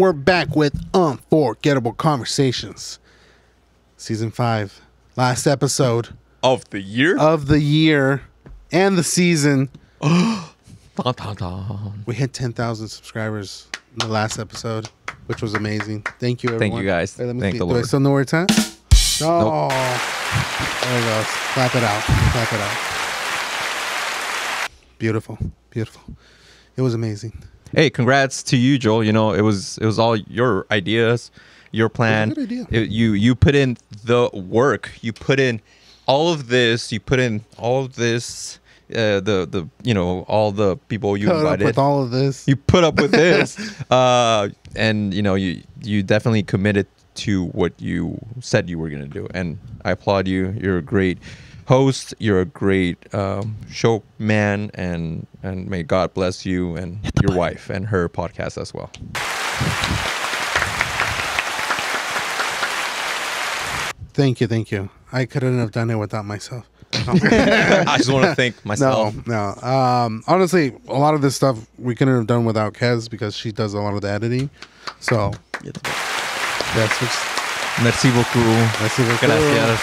we're back with Unforgettable Conversations. Season 5. Last episode Of the year? of the year and the season. Dun, dun, dun. We hit 10,000 subscribers in the last episode, which was amazing. Thank you, everyone. Thank you, guys. Wait, let me Thank see. the Do I Lord. still know where it's at? No. Nope. There it goes. Clap it out. Clap it out. Beautiful. Beautiful. It was amazing. Hey, congrats to you, Joel. You know, it was all your ideas, your plan. It was a good idea. You put in the work. You put in all of this. You put in all of this. The all the people you Put up invited. with all of this. You put up with this, and you definitely committed to what you said you were gonna do, and I applaud you. You're a great host. You're a great showman, and may God bless you and your wife and her podcast as well. Thank you. I couldn't have done it without myself. I just want to thank myself. No. Honestly, a lot of this stuff we couldn't have done without Kez because she does a lot of the editing. So that's what's. Merci beaucoup. Let's see what's Gracias.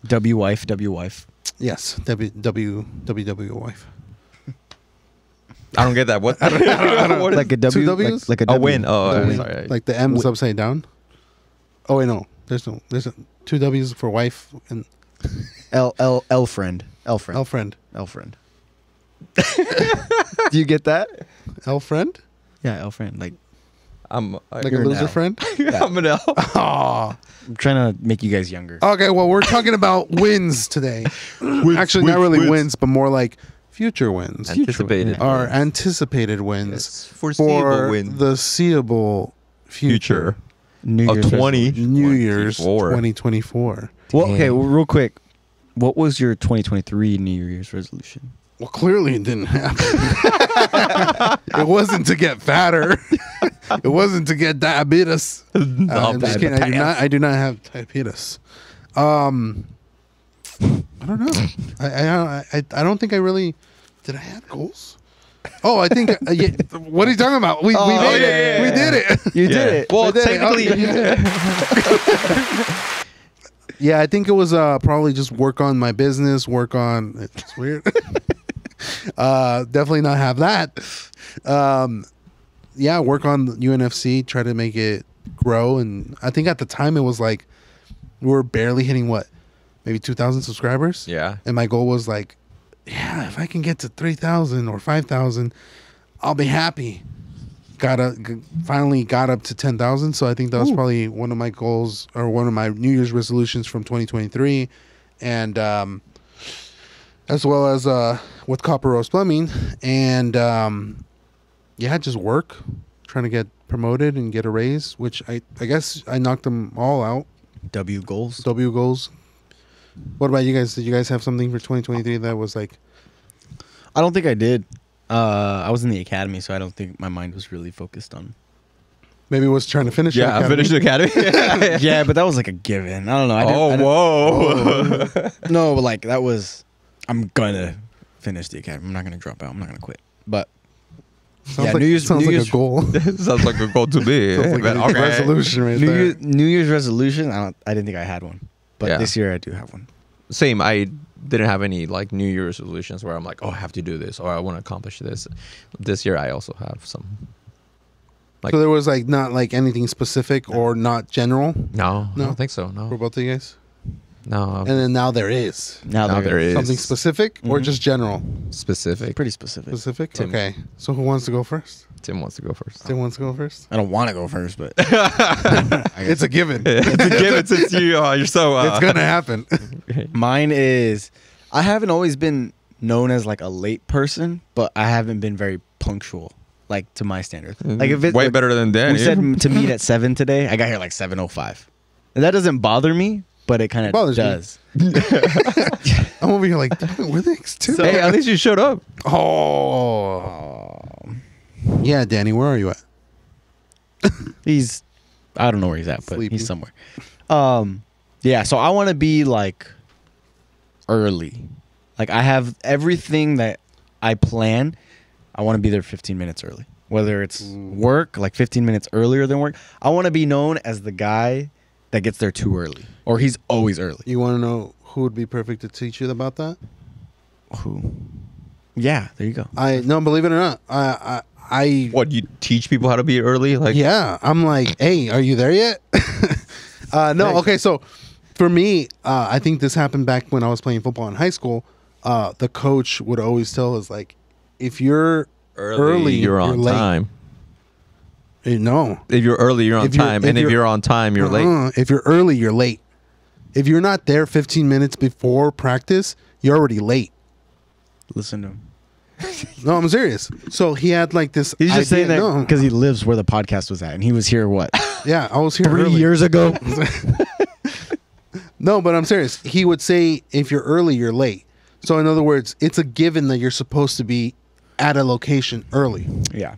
W wife. Yes, WW wife. I don't get that. What? What is- Like a W. Two W's? Like a a W. win. Oh, The win. sorry. Like the M's upside down. Oh wait, no. There's two W's for wife and L friend. L friend. Do you get that? L friend? Yeah, L friend. Like I'm Like a You're an loser L. friend? I'm an L. Aw. I'm trying to make you guys younger. Okay, well, we're talking about wins today. Actually, not really wins, but more like future wins. Anticipated. Or anticipated wins Yes, foreseeable for wins. the seeable future. Future. New Of Year's 20. resolution. New Year's 24. 2024. Well, okay, Damn. well, real quick. What was your 2023 New Year's resolution? Well, clearly it didn't happen. It wasn't to get fatter. It wasn't to get diabetes. I'm just kidding. I do not have diabetes. I don't know. I don't think I really did. I have goals? Oh, I think. Yeah, what are you talking about? We made it. We did it. You Yeah. did it. Well, We did it. technically, Yeah, I think it was probably just work on my business. Work on. It's weird. Definitely not have that. Yeah, work on UNFC. Try to make it grow. And I think at the time it was like we were barely hitting maybe 2,000 subscribers. yeah. And my goal was like, yeah, if I can get to 3,000 or 5,000, I'll be happy. Finally got up to 10,000. So I think that was probably one of my goals or one of my New Year's resolutions from 2023. And as well as with Copper Rose Plumbing. And yeah, just work, trying to get promoted and get a raise, which I guess I knocked them all out. W goals. W goals. What about you guys? Did you guys have something for 2023 that was like? I don't think I did. I was in the academy, so I don't think my mind was really focused on. Maybe it was trying to finish. Yeah, I finished the academy. Yeah, but that was like a given. I don't know. I didn't- whoa. No, but like that was. I'm gonna finish the academy. I'm not gonna drop out. I'm not gonna quit. But Sounds yeah, like, New Year's sounds like New Year's a goal. Sounds like a goal to be. Sounds like But a okay. resolution right there. New Year's resolution. I didn't think I had one, but Yeah. this year I do have one. Same. I didn't have any like New Year's resolutions where I'm like, oh, I have to do this or I want to accomplish this. This year I also have some. Like, So there was like not like anything specific or not general no, I No? don't think so. for No, both of you guys. no. And then now there is Now, Now there is something specific or Mhm. just general. specific. Pretty specific. Specific. Tim. Okay. So who wants to go first? Tim wants to go first. Tim wants to go first. I don't want to go first, but It's a given. It's a given since you're so. It's gonna happen. mine is. I haven't always been known as like a late person, but I haven't been very punctual, like to my standards. Like if it's way like, better than Danny. we said to meet at 7 today, I got here like 7:05, and that doesn't bother me, but it kind of bothers me. does. I'm over here like, damn, we're thanks too. Hey, at least you showed up. Oh. Yeah, Danny, where are you at? He's, I don't know where he's at, but Sleeping. he's somewhere. Yeah. So I want to be like early. Like I have everything that I plan. I want to be there 15 minutes early. whether it's work, like 15 minutes earlier than work. I want to be known as the guy that gets there too early, or he's always early. You want to know who would be perfect to teach you about that? Who? Yeah, there you go. No, believe it or not, I What, you teach people how to be early? Like, yeah, I'm like, hey, are you there yet? No, okay, so for me, I think this happened back when I was playing football in high school. The coach would always tell us, like, if you're early, you're on late. time. No. If you're early, you're on If you're- time. if And if you're- you're on time, you're late. If you're early, you're late. If you're not there 15 minutes before practice, you're already late. Listen to him. No, I'm serious. So he had like this. He's just idea- saying that No, because he lives where the podcast was at, and he was here what yeah, I was here 3 early. years ago. No, but I'm serious. He would say, if you're early, you're late. So in other words, it's a given that you're supposed to be at a location early. Yeah.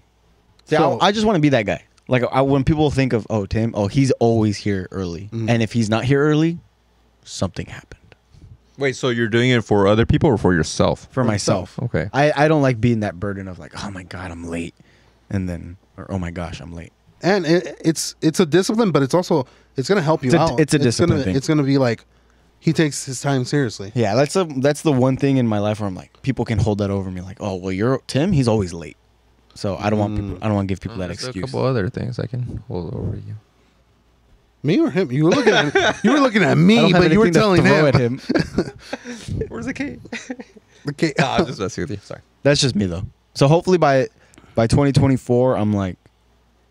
See, So- I just want to be that guy. Like when people think of Tim, he's always here early, and if he's not here early, something happened. Wait, so you're doing it for other people or for yourself? For myself. Okay. I don't like being that burden of like, oh my god, I'm late, and then or oh my gosh, I'm late. And it's a discipline, but it's also it's gonna help you It's a- out. it's a discipline gonna, thing. It's gonna be like he takes his time seriously. Yeah, that's the one thing in my life where I'm like, people can hold that over me, like, oh well, you're Tim, he's always late, so I don't want people, I don't want to give people that There's excuse. a couple other things I can hold over you. Me or him? You were looking at I me, don't have but you were anything to telling throw at him. him. Where's the key? Okay. No, I'm just messing with you. Sorry. That's just me though. So hopefully by 2024, I'm like,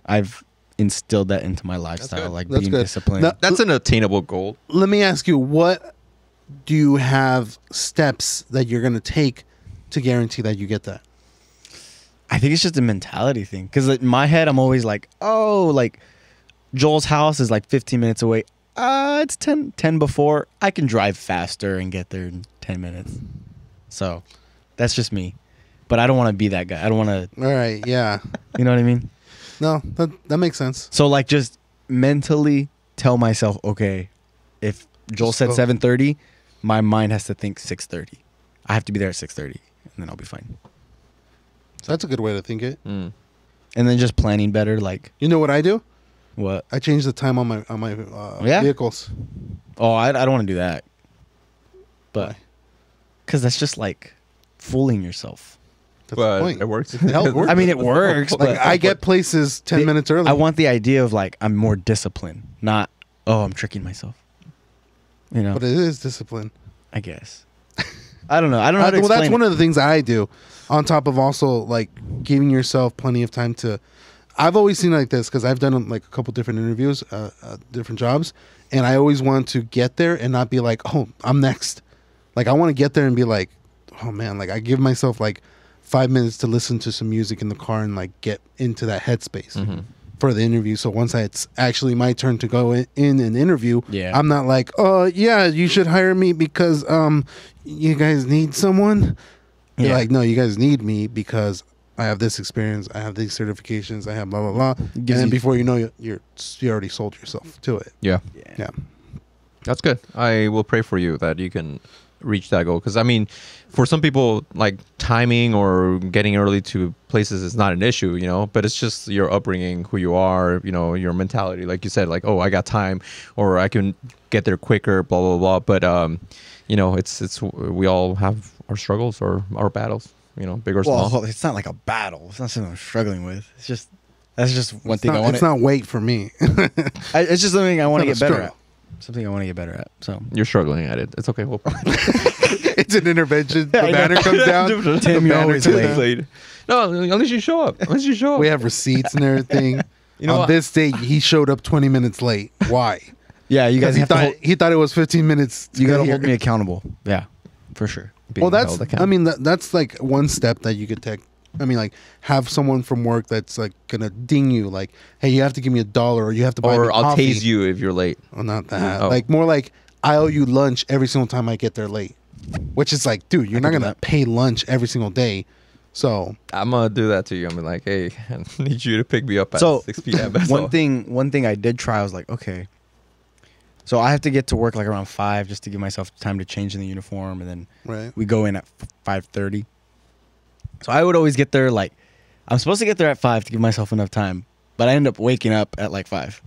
I've instilled that into my lifestyle, good. like That's being good. disciplined. Now- That's an attainable goal. Let me ask you, what do you have steps that you're gonna take to guarantee that you get that? I think it's just a mentality thing. Because in my head, I'm always like, oh, like Joel's house is like 15 minutes away. It's 10 before. I can drive faster and get there in 10 minutes. So that's just me. But I don't want to be that guy. I don't want to, All right. Yeah. you know what I mean? No, that makes sense. So like just mentally tell myself, okay, if Joel Just said go. 7:30, my mind has to think 6:30. I have to be there at 6:30 and then I'll be fine. So that's a good way to think it. Mm. And then just planning better, like You know what I do? what? I change the time on my Yeah? vehicles. Oh, I don't want to do that. Why? But because that's just like fooling yourself. That's But the point. it works. Hell, it works. I mean, it works. Like but I get places 10 minutes early. I want the idea of like I'm more disciplined, not I'm tricking myself. You know, but it is discipline. I guess. I don't know. I don't know how to Well, explain that's one of the things I do. On top of also like giving yourself plenty of time to. I've always seen it like this because I've done like a couple different interviews, different jobs, and I always want to get there and not be like, oh, I'm next. Like I want to get there and be like, oh man, like I give myself like 5 minutes to listen to some music in the car and like get into that headspace for the interview. So once it's actually my turn to go in and interview, Yeah. I'm not like, oh yeah, you should hire me because you guys need someone. You're Yeah. like, no, you guys need me because I have this experience, I have these certifications, I have blah blah blah. And Gives then you- before you know it, you already sold yourself to it. Yeah. Yeah. That's good. I will pray for you that you can reach that goal. Because, I mean, for some people, like timing or getting early to places is not an issue, you know, but it's just your upbringing, who you are, you know, your mentality. Like you said, like, oh, I got time or I can get there quicker, blah, blah, blah. But, you know, it's we all have our struggles or our battles, you know, big or small. Well, it's not like a battle. It's not something I'm struggling with. It's just that's just one thing I Not, want. it's not weight for me. It's just something I want to not get a better struggle. at. Something I want to get better at. So You're struggling at it. It's okay. We'll It's an intervention. The I know. banner comes down. Tim, The you're banner always comes late. down. late. No, unless you show up. Unless you show up. We have receipts and everything. You know On what? this date, he showed up 20 minutes late. Why? yeah, you guys Because he have to thought hold, he thought it was 15 minutes. you got got to to hold me accountable. Yeah, for sure. Being Well, that's. held I accountable. mean, that's like one step that you could take. I mean, like have someone from work that's like gonna ding you, like, "Hey, you have to give me $1, or you have to buy me or I'll coffee." tase you if you're late. Well, not that. Oh. Like more like I owe you lunch every single time I get there late. Which is like, dude, you're not could do gonna that. pay lunch every single day. So I'm gonna do that to you. I'm like, hey, I need you to pick me up at So 6 p.m. That's one all. thing I did try. I was like, okay, so I have to get to work like around 5 just to give myself time to change in the uniform, and then right. we go in at 5:30. So I would always get there like I'm supposed to get there at 5 to give myself enough time, but I end up waking up at like 5.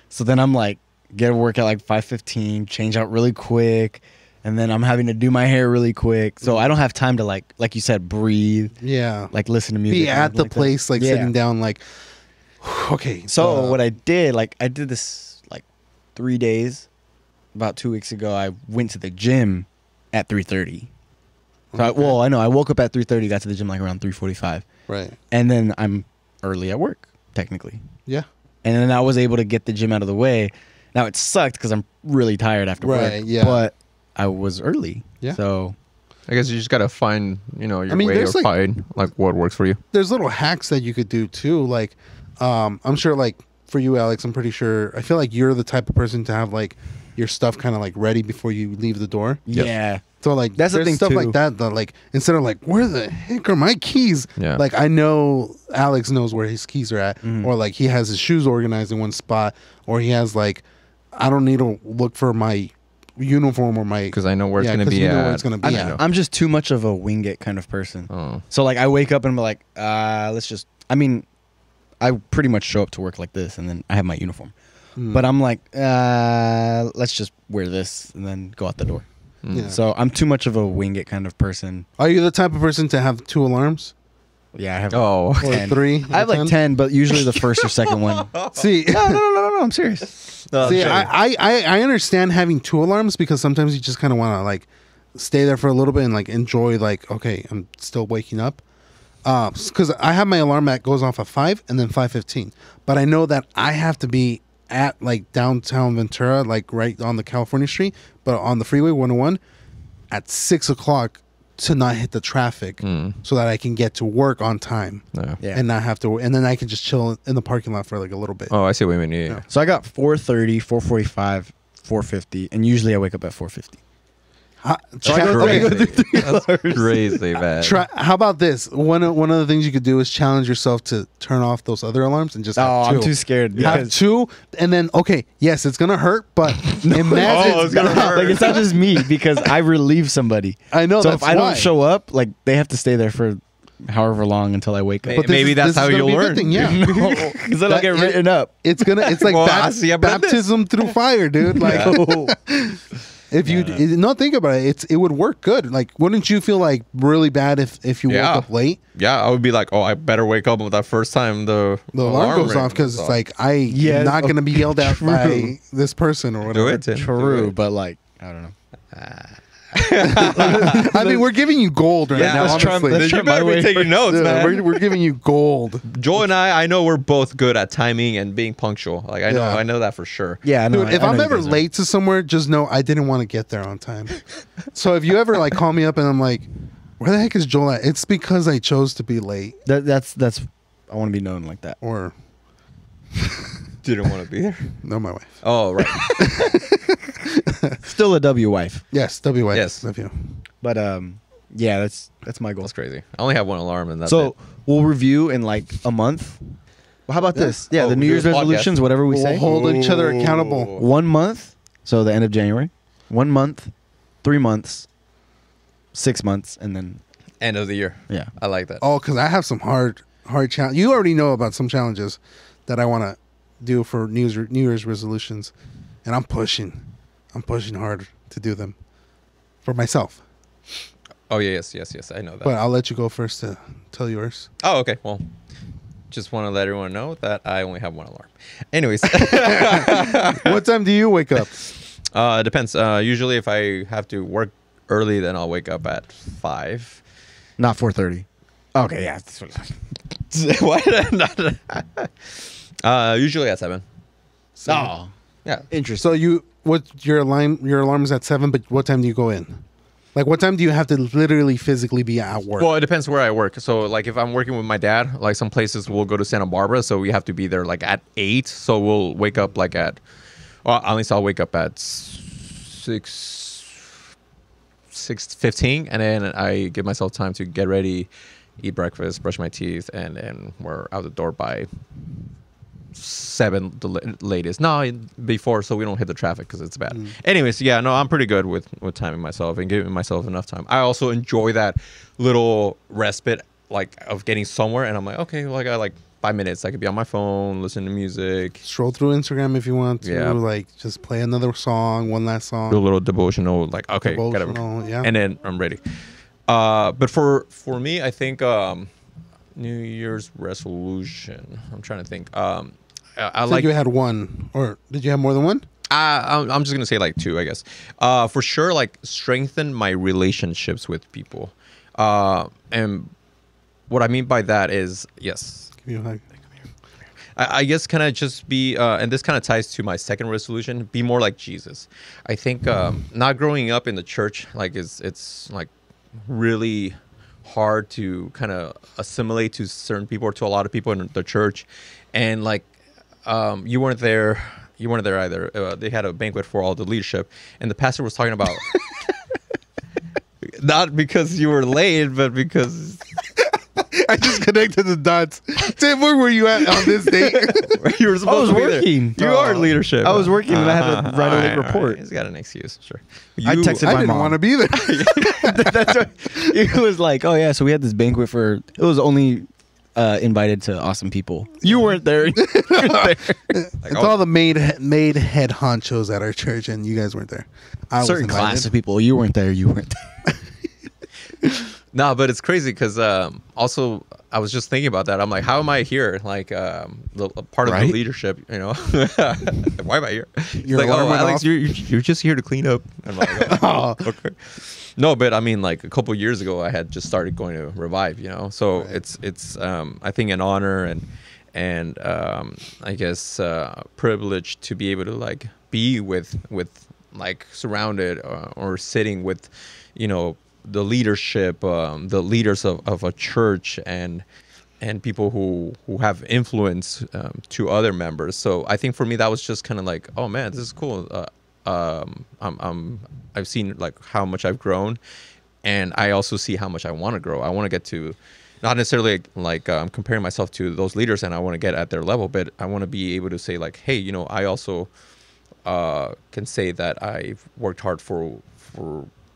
So then I'm like, get to work at like 5:15, change out really quick, and then I'm having to do my hair really quick. So I don't have time to like you said, breathe, Yeah. like listen to music. Be at the like that. place, like Yeah. sitting down, like, okay. So what I did, like I did this like 3 days. About 2 weeks ago, I went to the gym at 3:30. So I know I woke up at 3:30, got to the gym like around 3:45, Right. and then I'm early at work technically. Yeah. And then I was able to get the gym out of the way. Now it sucked because I'm really tired after Right, work. yeah. But I was early. Yeah. So I guess you just gotta find, your I mean, way or there's, like- find like what works for you. There's little hacks that you could do too. Like, I'm sure, like for you, Alex, I'm pretty sure. I feel like you're the type of person to have like your stuff kind of like ready before you leave the door. Yep. yeah. So like That's the there's thing, stuff too. like that like instead of like where the heck are my keys? Yeah. Like I know Alex knows where his keys are at, or like he has his shoes organized in one spot, or he has like I don't need to look for my uniform or my Because I know where it's gonna 'cause be you know at. where it's gonna be I'm, at. I'm just too much of a wing it kind of person. Oh. So like I wake up and I'm like, let's just. I mean, I pretty much show up to work like this, and then I have my uniform. But I'm like, let's just wear this and then go out the door. Yeah. So I'm too much of a wing it kind of person. Are you the type of person to have 2 alarms Yeah, I have. Oh. or 10. 3? I have like 10, but usually the first or second one. See, No, I'm serious. see, I understand having 2 alarms because sometimes you just kind of want to like stay there for a little bit and like enjoy like okay, I'm still waking up. Because I have my alarm that goes off at 5 and then 5:15, but I know that I have to be at like downtown Ventura, like right on the California street, but on the freeway 101 at 6 o'clock to not hit the traffic, so that I can get to work on time No. Yeah. and not have to, and then I can just chill in the parking lot for like a little bit. Oh, I see what you mean. Yeah. So I got 4:30, 4:45, 4:50, and usually I wake up at 4:50. So I go- okay. That's crazy, man. How about this? One of the things you could do is challenge yourself to turn off those other alarms and just have Oh, 2. I'm too scared. Have because- 2, and then okay, yes, it's gonna hurt, but imagine. Oh, it's gonna hurt. Like it's not just me because I relieve somebody. I know So that's if I why. don't show up, like they have to stay there for however long until I wake up. But this Maybe is- that's this is how gonna you'll be a good learn. thing, yeah. Because then I'll That- get written up. It's like Well, I see, I've done this. baptism through fire, dude. Like if you no think about it, it would work good. Like, wouldn't you feel like really bad if you Yeah. woke up late? Yeah, I would be like, oh, I better wake up with that first time the The alarm goes rings off because it's like I'm Yeah, not gonna be yelled at true. by this person or do whatever. it. Tim. Do True, it. but like I don't know. I mean, we're giving you gold right Yeah, now. let's try- honestly. let's try You better my be way taking notes, Yeah, man. we're giving you gold. Joel and I know we're both good at timing and being punctual. Like Yeah. I know that for sure. Yeah, I know. Dude, if I know I'm you ever guys are. late to somewhere, just know I didn't want to get there on time. So if you ever like call me up and I'm like, where the heck is Joel at? It's because I chose to be late that's I want to be known like that. or Didn't want to be there. no, my wife. Oh, right. Still a W wife, Yes, WY. Yes. Nephew. but yeah, that's my goal. That's crazy. I only have one alarm and that's So it. we'll review in like a month. Well, how about this? Yeah, Oh, the New do a Year's podcast. resolutions, whatever we We'll say. hold each other accountable. 1 month, so the end of January. 1 month, 3 months, 6 months, and then End of the year. yeah. I like that. Oh, because I have some hard challenge. You already know about some challenges that I want to do for New Year's resolutions, and I'm pushing hard to do them for myself. Oh, yes. I know that. But I'll let you go first to tell yours. Oh, okay. Well, just want to let everyone know that I only have one alarm. Anyways, What time do you wake up? it depends. Usually, if I have to work early, then I'll wake up at 5. Not 4:30. Okay, yeah. What? Usually at 7. Oh, Yeah. interesting. So your alarm is at 7, but what time do you go in? Like, what time do you have to literally physically be at work? Well, it depends where I work. So, like, if I'm working with my dad, like some places we'll go to Santa Barbara, so we have to be there like at 8. So we'll wake up like at least I'll wake up at 6:15, and then I give myself time to get ready, eat breakfast, brush my teeth, and then we're out the door by 7 the latest. No, before, so we don't hit the traffic because it's bad. Anyways, yeah, no, I'm pretty good with timing myself and giving myself enough time. I also enjoy that little respite like of getting somewhere, and I'm like, okay, well, I got like 5 minutes. I could be on my phone, listen to music, Stroll through Instagram if you want to. Yeah. Like, just play another song, one last do a song. little devotional. Like, okay, gotta, Devotional, yeah. and then I'm ready. But for me, I think New Year's resolution. I'm trying to think. I So like. you had one, or did you have more than one? I'm just gonna say like 2, I guess. For sure, like strengthen my relationships with people. And what I mean by that is, yes, Give me a hug. I guess kind of just be, and this kind of ties to my second resolution, be more like Jesus. I think not growing up in the church, like it's like really hard to kind of assimilate to certain people or to a lot of people in the church, and like you weren't there. You weren't there either. They had a banquet for all the leadership, and the pastor was talking about not because you were late, but because I just connected the dots. Tim, where were you at on this date? you were supposed to be working. there. You are leadership. I was working and I had to write a late report. He's got an excuse, sure. I texted I my didn't mom. want to be there. That's what, it was like, oh yeah, so we had this banquet for. It was only invited to awesome people. You weren't there. You weren't there. It's all the made head honchos at our church, and you guys weren't there. I was Certain invited. class of people. You weren't there. You weren't there. No, but it's crazy because also I was just thinking about that. I'm like, how am I here? Like a part of Right? the leadership, you know? Why am I here? Your Like, alarm oh, went Alex, off? you're just here to clean up. I'm like, oh, okay. No, but I mean, like a couple years ago, I had just started going to Revive, you know. So Right. it's I think an honor and I guess privilege to be able to like be with like surrounded or sitting with, you know, the leadership, the leaders of a church and people who have influence to other members. So I think for me that was just kind of like, oh man, this is cool. I've seen like how much I've grown, and I also see how much I want to grow. I want to get to, not necessarily like I'm comparing myself to those leaders, and I want to get at their level, but I want to be able to say like, hey, you know, I also can say that I've worked hard for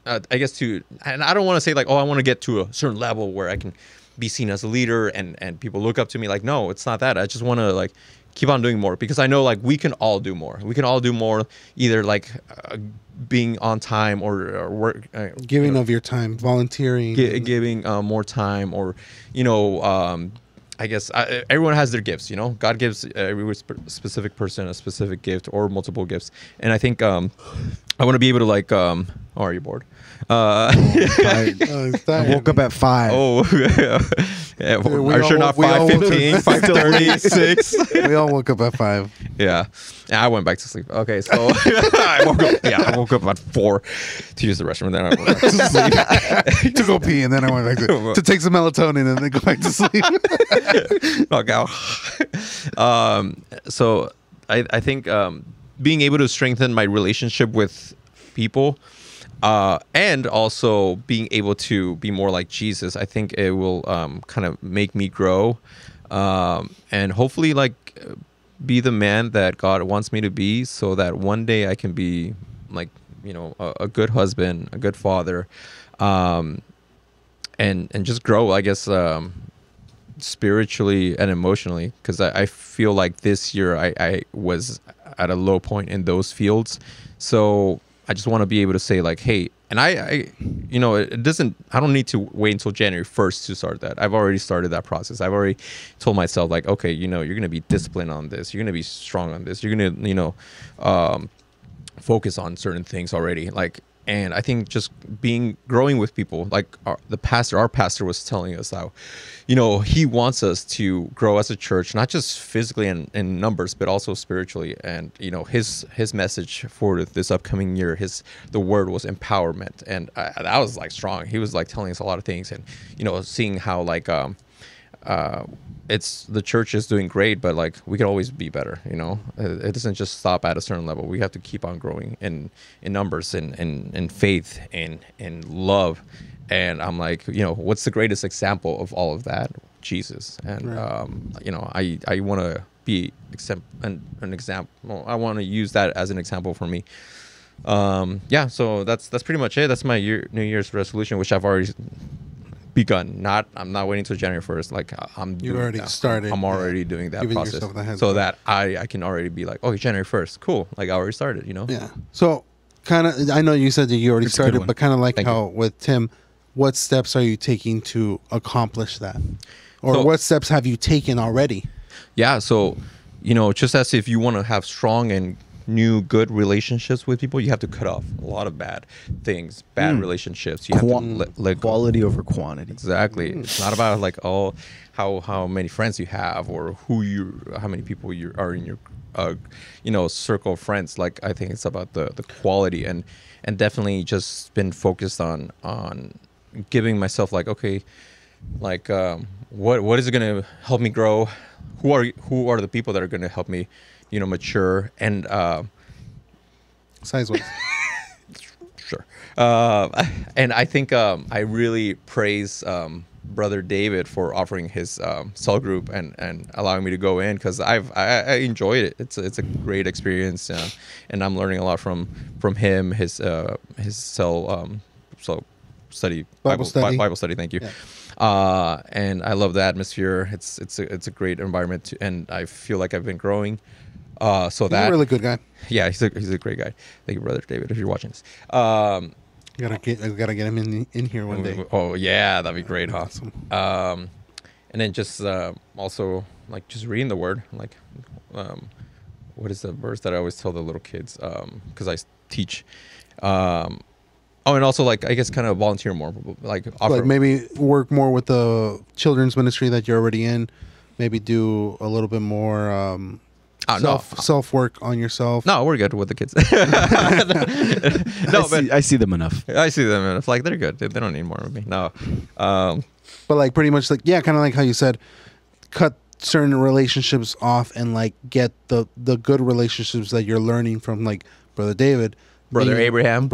I guess to, and I don't want to say like, oh, I want to get to a certain level where I can be seen as a leader and people look up to me. Like, no, it's not that. I just want to like keep on doing more, because I know like we can all do more. We can all do more, either like being on time or work, Giving of your time, volunteering. giving more time, or you know, I guess everyone has their gifts. You know, God gives every specific person a specific gift or multiple gifts, and I think I want to be able to like. Oh, are you bored? It's I woke up at 5. Oh, yeah. We Are you all sure woke- not we all woke up 5:15, at 5:36? We all woke up at 5. Yeah, I went back to sleep. Okay, so I woke up. Yeah, I woke up at 4 to use the restroom. Then I went back to sleep. To go pee, and then I went back to take some melatonin and then go back to sleep. Knock out. So I think being able to strengthen my relationship with people, and also being able to be more like Jesus, I think it will kind of make me grow, and hopefully like be the man that God wants me to be, so that one day I can be like, you know, a good husband, a good father, and just grow, I guess, spiritually and emotionally, because I feel like this year I was at a low point in those fields. So I just want to be able to say like, hey, and I you know, it doesn't, I don't need to wait until January 1st to start that. I've already started that process. I've already told myself like, okay, you know, you're going to be disciplined on this. You're going to be strong on this. You're going to, you know, focus on certain things already. Like, and I think just growing with people, like our pastor was telling us how, you know, he wants us to grow as a church, not just physically and in numbers, but also spiritually. And, you know, his message for this upcoming year, the word was empowerment. And that was like strong. He was like telling us a lot of things, and, you know, seeing how like, it's, the church is doing great, but like we can always be better. You know, it doesn't just stop at a certain level. We have to keep on growing in numbers, in faith, in love. And I'm like, you know, what's the greatest example of all of that? Jesus. And Right. you know, I want to be an example. I want to use that as an example for me. Yeah, so that's pretty much it. That's my New Year's resolution, which I've already begun. I'm not waiting till January 1st. Like I'm. You doing already that. started, I'm yeah. already doing that Giving process, yourself the heads so up. that I can already be like, okay, January 1st, cool. Like I already started. You know. Yeah. So, kind of, I know you said that you already It's a good started, one. but kind of like Thank how with Tim, what steps are you taking to accomplish that? Or So- what steps have you taken already? Yeah. So, just as if you want to have strong and new good relationships with people, you have to cut off a lot of bad things, bad relationships. You have to let go. Quality over quantity. Exactly. It's not about like how many friends you have or how many people you are in your circle of friends. Like I think it's about the quality and definitely just been focused on giving myself like, okay, like what is it gonna help me grow? Who are the people that are gonna help me, mature and Size wise. sure. And I think I really praise Brother David for offering his cell group and allowing me to go in because I enjoyed it. It's a great experience, and I'm learning a lot from him. His cell study Bible study. Bible study. Thank you. Yeah. And I love the atmosphere. It's a great environment, and I feel like I've been growing. So He's that a really good guy. yeah, he's a great guy. Thank you, Brother David, if you're watching this. You gotta get him in here one day. Oh yeah, that'd be great, huh? Awesome. And then just also like just reading the word, like what is the verse that I always tell the little kids? Because I teach. And also like I guess kind of volunteer more, like offer. Like maybe work more with the children's ministry that you're already in. Maybe do a little bit more self work on yourself. No, we're good with the kids. No, but I see them enough. I see them and it's like they're good. They don't need more of me. No. But like pretty much like kind of like how you said, cut certain relationships off and like get the good relationships that you're learning from like Brother David, Brother Abraham,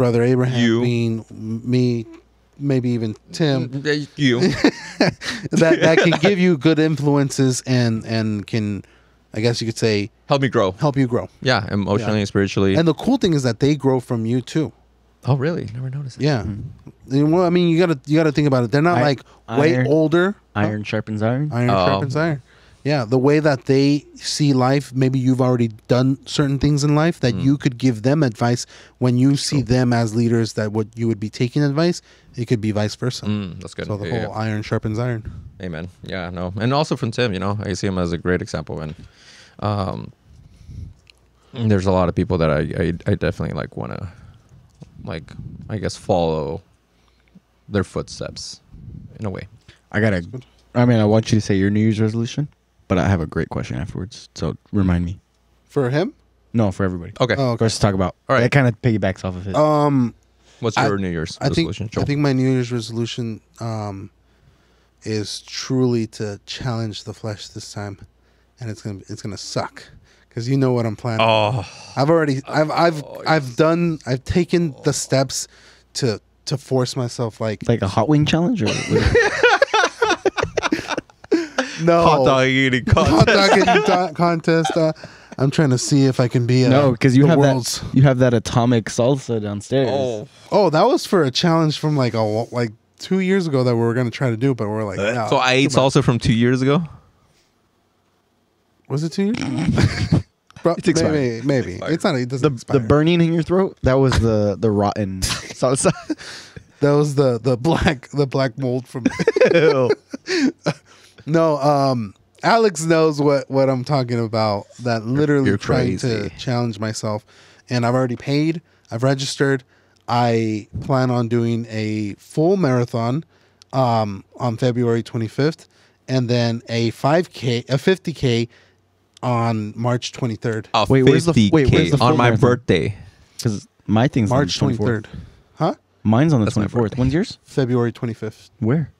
you, being me, maybe even Tim, you. that can give you good influences and can, I guess you could say, help me grow. help you grow. Yeah, emotionally and spiritually. And the cool thing is that they grow from you too. Oh, really? Never noticed that. Yeah. Well, I mean, you gotta think about it. They're not like way iron- older. Iron sharpens iron. Iron sharpens iron. Yeah, the way that they see life, maybe you've already done certain things in life that you could give them advice when you see them as leaders that what you would be taking advice, it could be vice versa. That's good. So the Yeah, whole iron sharpens iron. Amen. Yeah, no. And also from Tim, I see him as a great example. And there's a lot of people that I definitely like want to, like, I guess, follow their footsteps in a way. I want you to say your New Year's resolution, but I have a great question afterwards. So remind me. For him? No, for everybody. Okay. Oh, For us to talk about. All right. That kind of piggybacks off of it. What's your New Year's resolution, Joel? I think my New Year's resolution is truly to challenge the flesh this time, and it's gonna suck because you know what I'm planning. Oh, I've taken the steps to force myself like like a hot wing challenge, or no hot dog eating hot contest. dog eating contest. I'm trying to see if I can be no, because you the have world's- that atomic salsa downstairs. Oh, that was for a challenge from like 2 years ago that we were gonna try to do, but we're like, no, So I ate too much. salsa from 2 years ago. Was it 2 years? Bro, It's expired. maybe. It's not. It doesn't expire. The burning in your throat, that was the rotten salsa. That was the black mold from. No, Alex knows what I'm talking about. That literally You're trying crazy. to challenge myself, and I've already paid. I've registered. I plan on doing a full marathon on February 25th, and then a 5K, a 50K on March 23rd. Oh, Wait, where's the 50K full on my marathon? birthday. Because my thing's March on the 24th. 23rd. Huh? Mine's on the That's my 24th. birthday. When's yours? February 25th Where?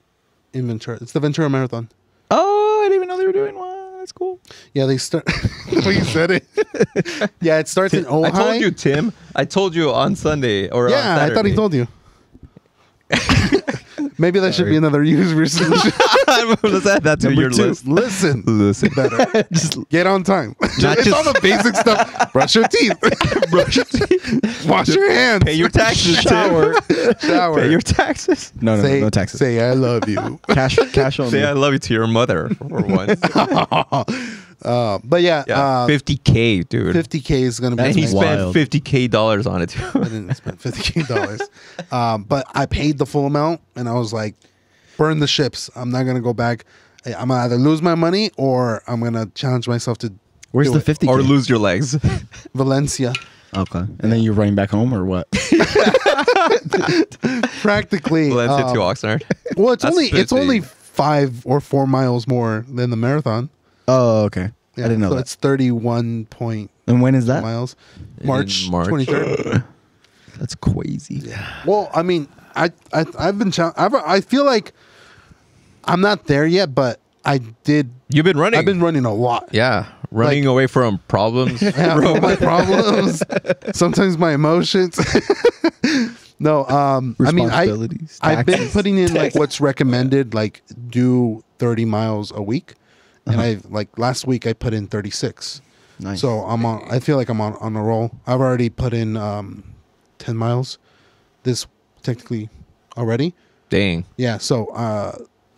in Ventura. It's the Ventura Marathon. Oh, I didn't even know they were doing one. That's cool. Yeah, they start. Well, you said it. Yeah, it starts in Ojai. I told you, Tim. I told you on Sunday or on Yeah, I thought he Saturday. told you. Maybe that should be another user resolution. Let's add that to Number your 2. list. Listen Listen. better. Just Get on time. Not It's just- all the basic stuff. Brush your teeth. Brush your teeth. Wash your hands. Pay your taxes. shower. Shower. Pay your taxes. No, say, no taxes. Say I love you. Cash only. Say I love you to your mother for once. But yeah, Yeah, 50K, dude. 50K is gonna be. And he nice. spent Wild. $50K on it too. I didn't spend $50K. But I paid the full amount, and I was like, burn the ships. I'm not gonna go back. I'm gonna either lose my money or I'm gonna challenge myself to Where's do the it. 50? Or lose your legs. Valencia. Okay. And then you're running back home or what? Practically. Valencia to Oxnard. Well, it's That's only 50. 5 or 4 miles more than the marathon. Oh, okay. Yeah, I didn't know so that. it's 31 point And when is that? miles. In March March. 23rd. That's crazy. Well, I mean, I've been I feel like I'm not there yet, but I did. You've been running. I've been running a lot. Yeah. Running away from problems. Yeah, all my problems. Sometimes my emotions. No, I mean, Responsibilities, I've been taxes. putting in like what's recommended, like do 30 miles a week, and I like last week I put in 36. Nice. So I'm on. I feel like I'm on a roll. I've already put in 10 miles. This technically already. Dang. Yeah. So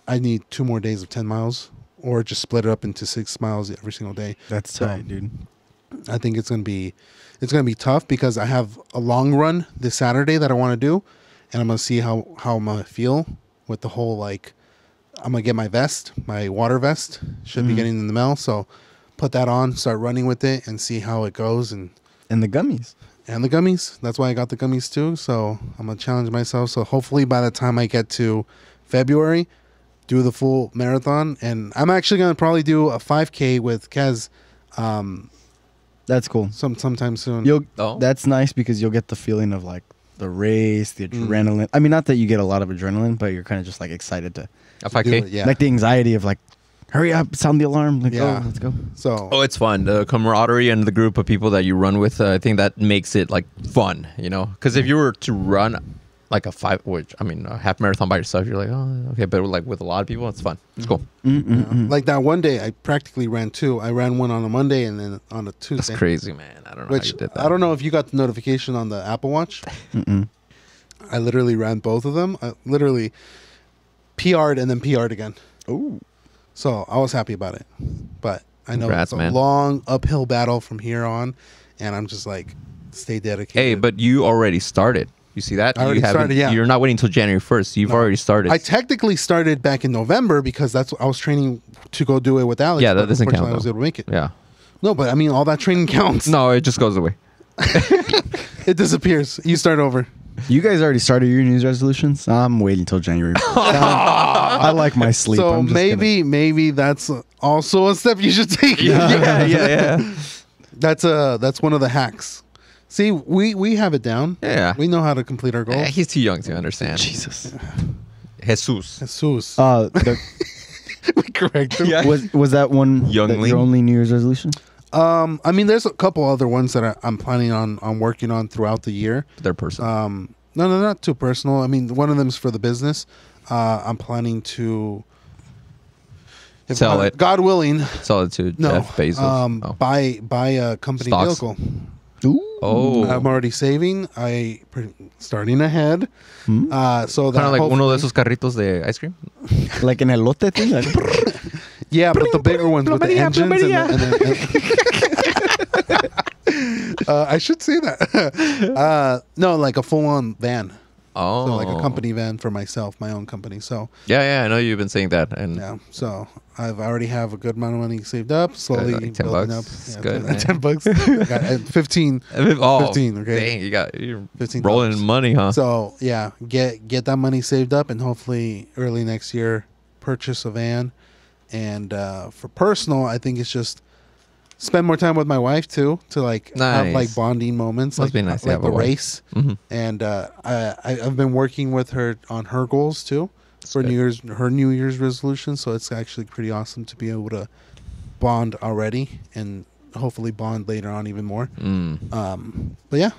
I need 2 more days of 10 miles, or just split it up into 6 miles every single day. That's So, tight, dude. I think it's gonna be tough because I have a long run this Saturday that I want to do, and I'm gonna see how I'm gonna feel with the whole like. I'm gonna get my vest, my water vest. Should be getting in the mail, so put that on, start running with it, and see how it goes. And And the gummies. the gummies. That's why I got the gummies too. So I'm gonna challenge myself. So hopefully by the time I get to February, do the full marathon, and I'm actually gonna probably do a 5K with Kez. That's cool. Sometime soon. You'll. Oh. That's nice because you'll get the feeling of like the race, the adrenaline. I mean, not that you get a lot of adrenaline, but you're kind of just like excited to, A do 5K? it, yeah. like the anxiety of like, hurry up, sound the alarm, like, Yeah. oh, let's go. So Oh, it's fun. The camaraderie and the group of people that you run with, I think that makes it like fun, you know? Because if you were to run like a half marathon by yourself, you're like, oh, okay. But like with a lot of people, it's fun. It's cool. like that one day, I practically ran 2. I ran one on a Monday and then on a That's Tuesday. crazy, man. I don't know Which how you did that. I don't know if you got the notification on the Apple Watch. I literally ran both of them. I literally PR'd and then PR'd again. Ooh. So I was happy about it. But I know Congrats, it's a man. long uphill battle from here on, and I'm just like, stay dedicated. Hey, but you already started. You see that? I already You haven't- started, yeah. You're not waiting until January 1st. You've already started. I technically started back in November because I was training to go do it with Alex. Yeah, that but doesn't count, unfortunately I was though. able to make it. yeah. No, but I mean, all that training counts. No, it just goes away. It disappears. You start over. You guys already started your New Year's resolutions? I'm waiting till January. I like my sleep. So I'm just maybe that's also a step you should take. yeah. That's one of the hacks. See, we have it down. Yeah. We know how to complete our goals. He's too young to understand. Jesus. Jesus. Jesus. The, we correct him. Yeah. was that one Youngling? your only New Year's resolution? I mean, there's a couple other ones that I'm planning on working on throughout the year. Their person. No, not too personal. I mean, one of them's for the business. I'm planning to Sell it. God willing. Sell it to No, Jeff Bezos. Oh. buy a company Stocks. vehicle. Ooh. Oh. I'm already saving. Starting ahead. So that Kind of like uno de hopefully- esos carritos de ice cream. Like an elote thing? Like, Yeah, but the bigger ones with the Plomeria, engines. I should say that. No, like a full-on van. Oh. So like a company van for myself, my own company. So Yeah, I know you've been saying that. And yeah, so I've already have a good amount of money saved up, slowly like 10 building bucks. up. It's Yeah, good, 10, man. 10 bucks. Got 15. Oh, 15, okay. Dang, you're $15. rolling in money, huh? So yeah, get that money saved up, and hopefully early next year purchase a van. And for personal, I think it's just spend more time with my wife too, to like have Nice. like bonding moments. Must like, be nice to like have the a wife. race. Mhm. And I've been working with her on her goals too for good. her New Year's resolution. So it's actually pretty awesome to be able to bond already and hopefully bond later on even more. But yeah,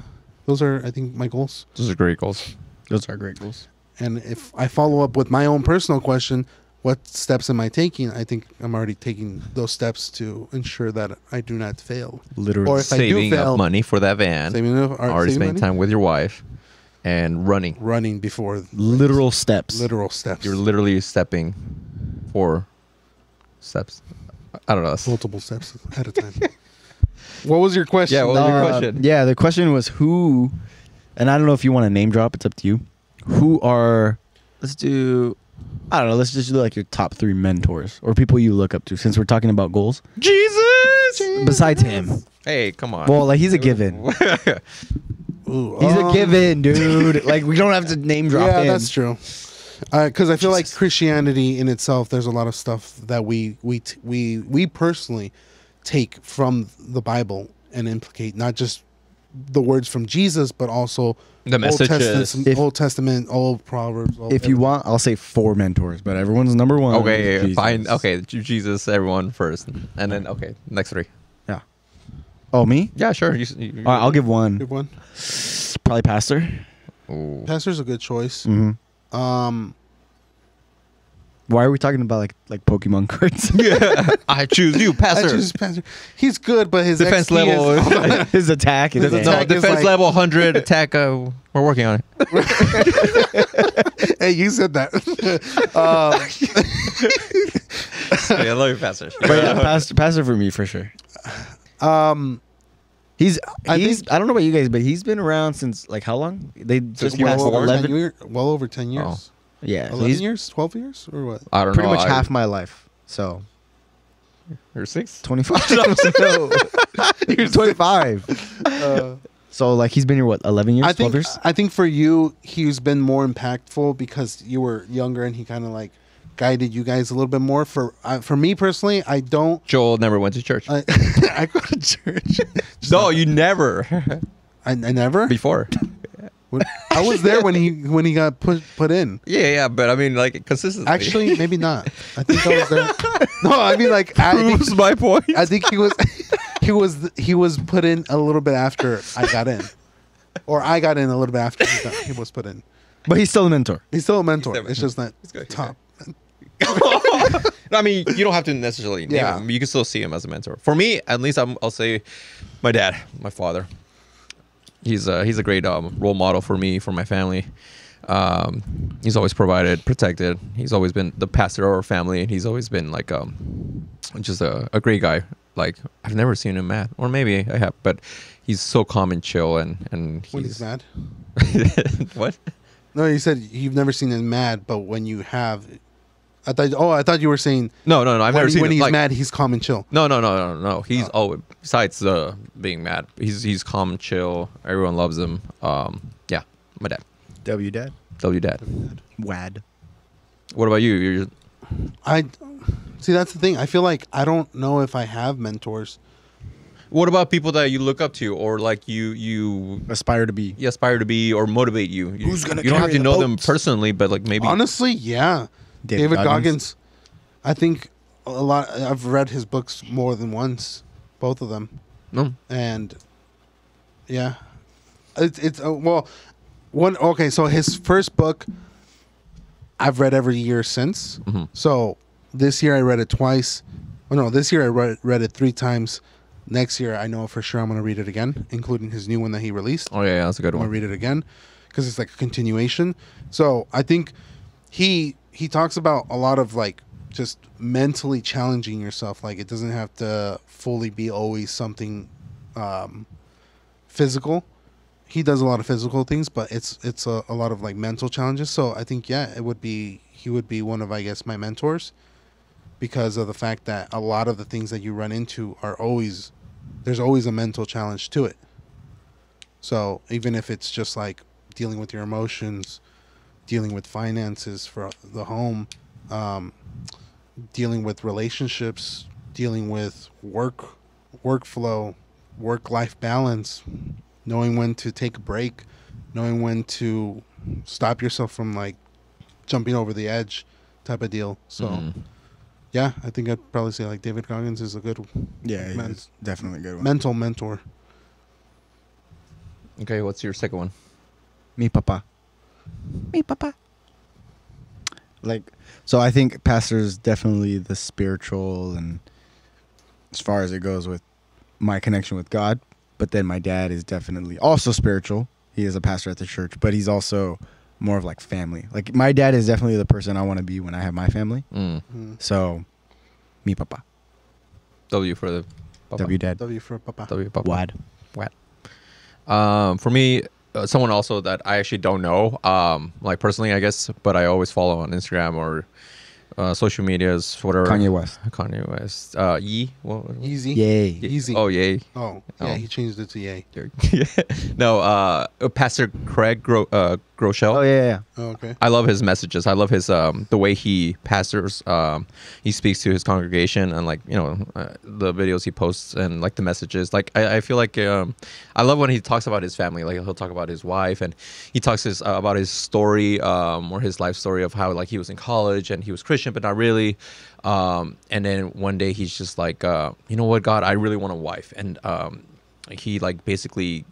those are I think my goals. Those are great goals. those are great goals. And if I follow up with my own personal question, what steps am I taking? I think I'm already taking those steps to ensure that I do not fail. Literally. Or if I do Saving fail, up money for that van. saving up, or Already saving spending money? time with your wife, and running. Running before Literal steps. literal steps. You're literally stepping 4 steps. I don't know. multiple steps at a time. What was your question? Yeah, what was your question? Yeah, the question was who, and I don't know if you want to name drop. It's up to you. Who are? Let's do. I don't know. Let's just do like your top 3 mentors or people you look up to. Since we're talking about goals, Jesus! besides him. Hey, come on. Well, like he's a given. Ooh, He's a given, dude. Like we don't have to name drop Yeah, him. that's true. Because I feel like Christianity in itself, there's a lot of stuff that we personally take from the Bible and implicate not just the words from Jesus, but also The messages. Old Testament, Old Proverbs. If you want, I'll say 4 mentors, but everyone's number 1. Okay, is Jesus. fine. Okay, Jesus, everyone first, and then okay, next 3. Yeah. Oh, me? Yeah, sure. You, All right, I'll give one. Good one. Probably pastor. Ooh. Pastor's a good choice. Mm-hmm. Why are we talking about like Pokemon cards? I choose you, I pastor. choose Pastor. He's good, but his Defense XP level. is- His attack is His dead. No, attack is defense like- level 100, attack. We're working on it. Hey, you said that. Yeah, I love you, pastor. But yeah, pastor for me for sure. He's I I don't know about you guys, but he's been around since like how long? They just you were passed born? 11. Well over 10 years. Oh. Yeah, so 11 he's years? 12 years? Or what? I don't pretty know. much half my life. So You're 6. 25. No. You're 25. So like he's been here what 11 years? I 12 think years? I think for you, he's been more impactful because you were younger and he kind of like guided you guys a little bit more. For me personally, I don't. Joel never went to church. I, I go to church. No, you never. I never. Before. I was there when he got put in. Yeah, but I mean, like, consistently. Actually, maybe not. I think I was there. No, I mean like proves my point. I think he was he was put in a little bit after I got in, or I got in a little bit after he was put in. But he's still a mentor. He's still a mentor. He's still a It's just not good, he's top. No, I mean, you don't have to necessarily name Yeah. him. You can still see him as a mentor. For me, at least, I'll say my dad, my father. He's a great role model for me, for my family. He's always provided, protected. He's always been the pastor of our family, and he's always been like just a great guy. Like I've never seen him mad, or maybe I have, but he's so calm and chill, and When he's mad. What? No, you said you've never seen him mad, but when you have, I thought you were saying No. I've never seen when him, he's like, mad, he's calm and chill. No. He's always, besides being mad, he's calm and chill. Everyone loves him. Yeah, my dad. W dad. W dad. Wad. What about you? You're I see. That's the thing. I feel like I don't know if I have mentors. What about people that you look up to, or like you Aspire to be. aspire to be, or motivate you? Who's gonna You don't have carry to the know them boats? personally, but like maybe. Honestly, yeah. David Goggins. I think a lot. I've read his books more than once, both of them, No. and yeah, it's well, one. Okay, so his first book, I've read every year since. Mhm. So this year I read it twice. Oh no, this year I read it 3 times. Next year I know for sure I'm gonna read it again, including his new one that he released. Oh yeah, that's a good I'm gonna one. read it again because it's like a continuation. So I think he talks about a lot of like just mentally challenging yourself. Like it doesn't have to fully be always something physical. He does a lot of physical things, but it's a lot of like mental challenges. So I think he would be one of, I guess, my mentors, because of the fact that a lot of the things that you run into there's always a mental challenge to it. So even if it's just like dealing with your emotions, dealing with finances for the home, dealing with relationships, dealing with workflow, work-life balance, knowing when to take a break, knowing when to stop yourself from like jumping over the edge type of deal. So Mhm. yeah, I think I'd probably say like David Goggins is a good Yeah, Man. he's definitely a good one. mental mentor. Okay, what's your second one? Me papa. Me papa. Like, so I think pastor's definitely the spiritual, and as far as it goes with my connection with God. But then my dad is definitely also spiritual. He is a pastor at the church, but he's also more of like family. Like my dad is definitely the person I want to be when I have my family. So, mi papa. W for the papa. W dad. W for Papa. W papa. Wad. For me, someone also that I actually don't know, like personally, I guess, but I always follow on Instagram or social medias, whatever. Kanye West. Kanye West. Yee. What? Easy. Yay. Easy. Oh, yay. Oh, yeah, Oh. he changed it to yay. No, Pastor Craig Groeschel. Oh yeah. Oh, okay. I love his messages. I love his the way he pastors. He speaks to his congregation, and like the videos he posts and like the messages. Like I feel like I love when he talks about his family. Like he'll talk about his wife, and he talks about his story or his life story of how like he was in college and he was Christian but not really. And then one day he's just like, you know what, God, I really want a wife, and he like basically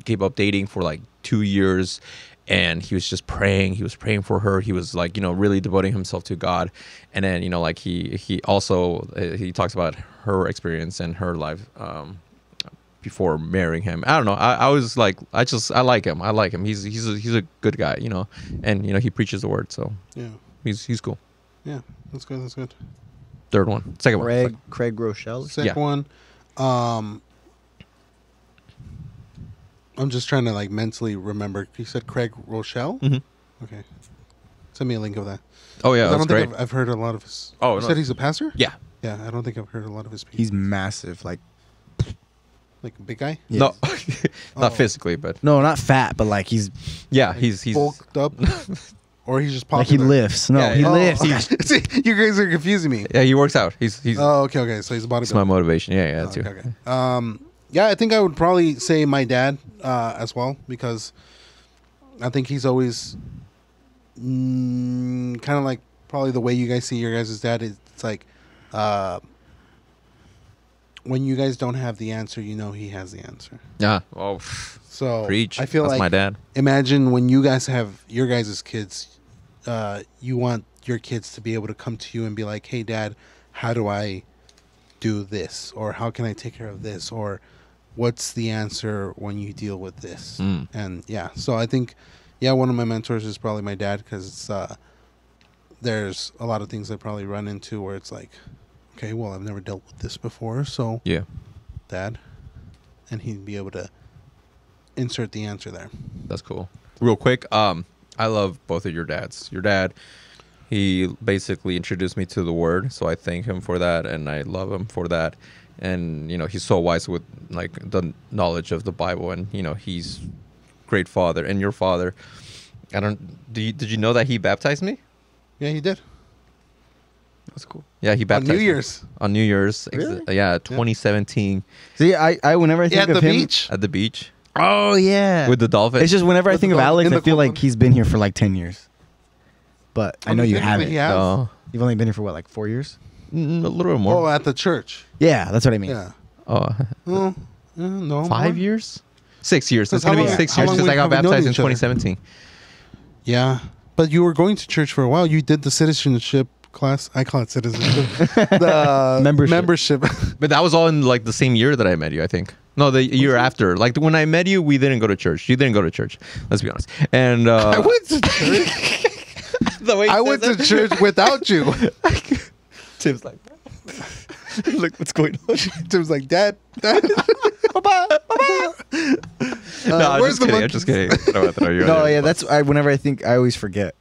gave up dating for like 2 years, and he was just praying. He was praying for her. He was like, really devoting himself to God. And then, like he also he talks about her experience and her life before marrying him. I don't know. I was like, I like him. I like him. He's a good guy, and he preaches the word. So Yeah. he's cool. Yeah. That's good. That's good. Third one, second one. Craig Groeschel. Second one. I'm just trying to like mentally remember. You said Craig Rochelle? Mm-hmm. Okay. Send me a link of that. Oh yeah, 'Cause I that's don't great. think I've heard a lot of his. Oh, You no. said he's a pastor? Yeah. Yeah, I don't think I've heard a lot of his people. He's massive. Like like a big guy? yes. No, not Oh. physically, but No, not fat, but like he's yeah, he's bulked up, or he's just like he popular? lifts. No, Yeah, he yeah. lifts. See, you guys are confusing me. yeah, he works out. He's Oh, okay. So he's a it's my bodybuilder. motivation. Yeah, Oh, that's you. okay. Yeah, I think I would probably say my dad as well, because I think he's always kind of like probably the way you guys see your guys' dad. It's like when you guys don't have the answer, he has the answer. Yeah. Oh, So preach. I feel that's like my dad. imagine when you guys have your guys' kids, you want your kids to be able to come to you and be like, "Hey, Dad, how do I do this?" Or "How can I take care of this?" Or "What's the answer when you deal with this?" Mm. And yeah, so I think, one of my mentors is probably my dad, because there's a lot of things I probably run into where it's like, okay, well, I've never dealt with this before, so Yeah, Dad, and he'd be able to insert the answer there. that's cool. Real quick, I love both of your dads. Your dad, he basically introduced me to the word, so I thank him for that, and I love him for that. And he's so wise with like the knowledge of the Bible, and he's great father. And your father, did you know that he baptized me? Yeah, he did. That's cool. Yeah, he On baptized New me. Year's. On New Year's. Really? Yeah, 2017 See, I whenever I think Yeah, at of the him, beach. at the beach oh yeah, with the dolphin. it's just whenever I With think the of dog Alex, in I the feel cold like he's been here for like 10 years. But I know you Technically, haven't. he has. No. You've only been here for what, like 4 years? A little bit more. Oh, at the church. Yeah, that's what I mean. Yeah. Oh, Well, no. 5 more. years? 6 years. Because It's going to how be long- 6 how years long because I got have we known baptized in each other? 2017. Yeah, but you were going to church for a while. You did the citizenship class. I call it citizenship. The Membership. But that was all in like the same year that I met you, I think. No, the year after. Like when I met you, we didn't go to church. You didn't go to church. Let's be honest. And I went to church. the way I went to church without you. Tim's like, look what's going on. Tim's like, Dad, Papa. No, I'm where's just the kidding. I'm monkey? just kidding. I don't have to know you're No, on yeah, your- that's whenever I think I always forget.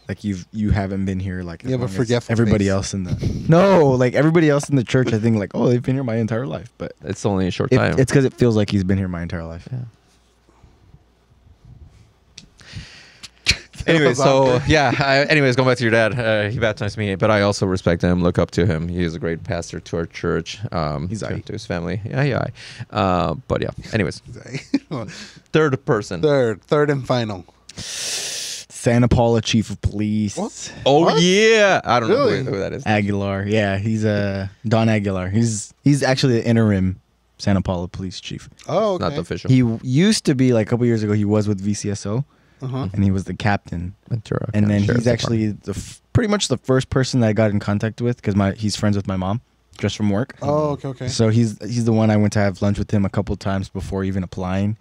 Like you haven't been here like as You have a long as forgetful everybody face. else in the No, like everybody else in the church I think like, oh, they've been here my entire life, but It's only a short time. it's cuz it feels like he's been here my entire life. Yeah. Anyway, was so awkward. anyways, going back to your dad, he baptized me, but I also respect him, look up to him. He is a great pastor to our church. He's to, aight. to his family. Yeah. But yeah. Anyways, third person. Third and final. Santa Paula Chief of Police. What? Oh What? yeah, I don't Really? know who that is. Aguilar. Yeah, he's Don Aguilar. He's actually the interim Santa Paula Police Chief. Oh, okay. Not the official. He used to be like a couple years ago he was with VCSO, Uh-huh. and he was the captain. Ventura And County then Sheriff's he's actually pretty much the first person that I got in contact with because he's friends with my mom, just from work. Oh, okay. So he's the one I went to have lunch with him a couple times before even applying.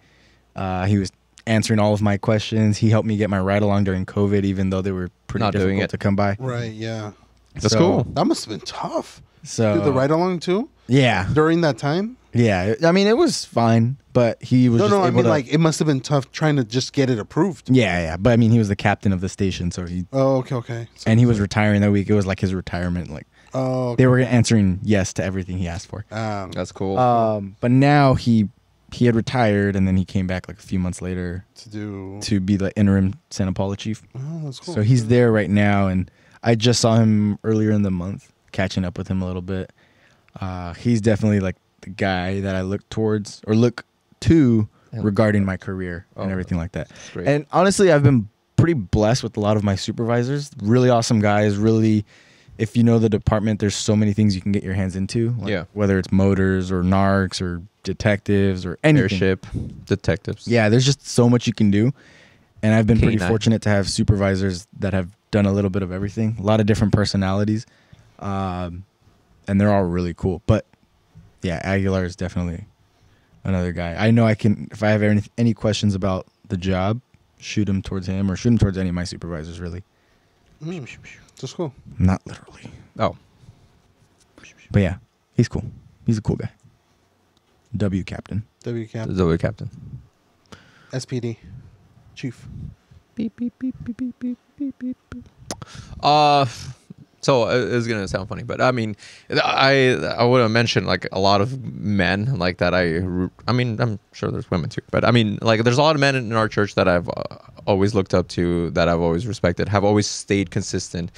He was answering all of my questions. He helped me get my ride along during COVID, even though they were pretty Not doing difficult it. to come by. Right, yeah. That's So- cool. That must have been tough. So Do the ride along too yeah, during that time? yeah. I mean, it was fine, but he was No, just no. I able mean, to. like it must have been tough trying to just get it approved. Yeah, yeah. But I mean, he was the captain of the station, so Oh, okay. So, and he was retiring that week. It was like his retirement. Like oh, okay. they were answering yes to everything he asked for. That's cool. But now he had retired, and then he came back like a few months later to do. to be the interim Santa Paula chief. Oh, that's cool. So he's there right now, and I just saw him earlier in the month, catching up with him a little bit. He's definitely like the guy that I look towards or look to Yeah. regarding my career and Oh, everything like that. That's great. And honestly, I've been pretty blessed with a lot of my supervisors. Really awesome guys. Really, if you know the department, there's so many things you can get your hands into. Like Yeah. Whether it's motors or narcs or detectives or anything. Airship, detectives. Yeah, there's just so much you can do. And I've been pretty K9. fortunate to have supervisors that have done a little bit of everything, a lot of different personalities. And they're all really cool. But yeah, Aguilar is definitely another guy. I know I can, if I have any questions about the job, shoot them towards him or shoot them towards any of my supervisors, really. That's cool. Not literally. Oh, But yeah, he's cool. He's a cool guy. W captain. W cap. the Zoe captain. SPD. Chief. Beep beep beep beep beep beep beep beep. So it's gonna sound funny, but I mean, I would have mentioned like a lot of men like that. I mean, I'm sure there's women too, but I mean, like there's a lot of men in our church that I've always looked up to, that I've always respected, have always stayed consistent.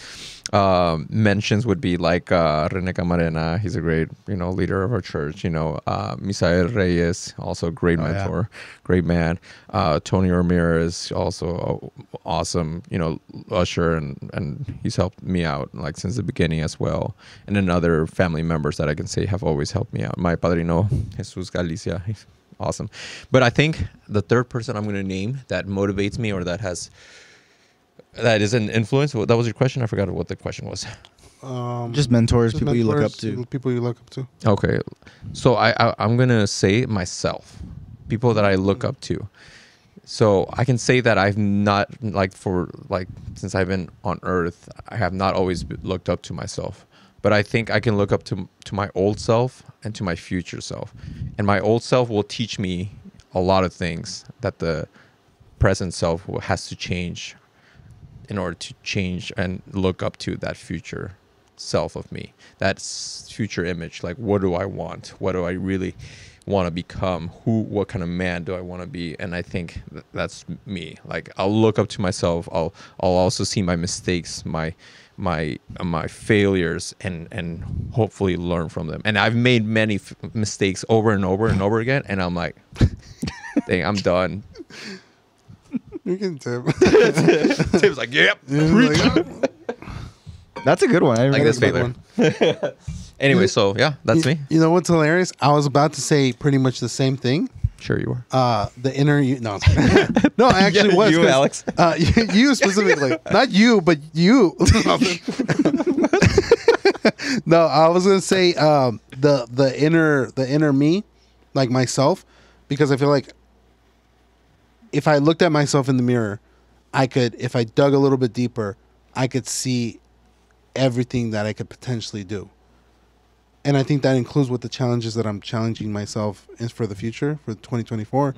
Mentions would be like Rene Camarena. He's a great, leader of our church. Misael Reyes, also a great mentor, great man. Tony Ramirez, also awesome, usher, and he's helped me out like since the beginning as well. And then other family members that I can say have always helped me out. My padrino, Jesus Galicia, he's awesome. But I think the third person I'm going to name that motivates me or that is an influence. That was your question? I forgot what the question was. Just mentors, Just people you look up mentors, to. People you look up to. Okay. So I'm going to say myself, people that I look up to. So I can say that I've not, since I've been on earth, I have not always looked up to myself. But I think I can look up to my old self and to my future self. And my old self will teach me a lot of things that the present self has to change in order to change and look up to that future self of me, that future image. Like, what do I want? What do I really want to become? What kind of man do I want to be? And I think that's me. Like, I'll look up to myself. I'll also see my mistakes, my failures, and hopefully learn from them. And I've made many mistakes over and over and over again, and I'm like, dang, I'm done. You can tip. Tim's like, yep. That's a good one. I Like remember this that failure. one. Anyway, so yeah, that's me. You know what's hilarious? I was about to say pretty much the same thing. Sure you are. The inner you. No, no, I actually Yeah, was. you, 'cause, Alex. you specifically, not you, but you. No, I was gonna say the inner me, like myself, because I feel like if I looked at myself in the mirror, I could, if I dug a little bit deeper, I could see everything that I could potentially do. And I think that includes with the challenges that I'm challenging myself is for the future, for 2024.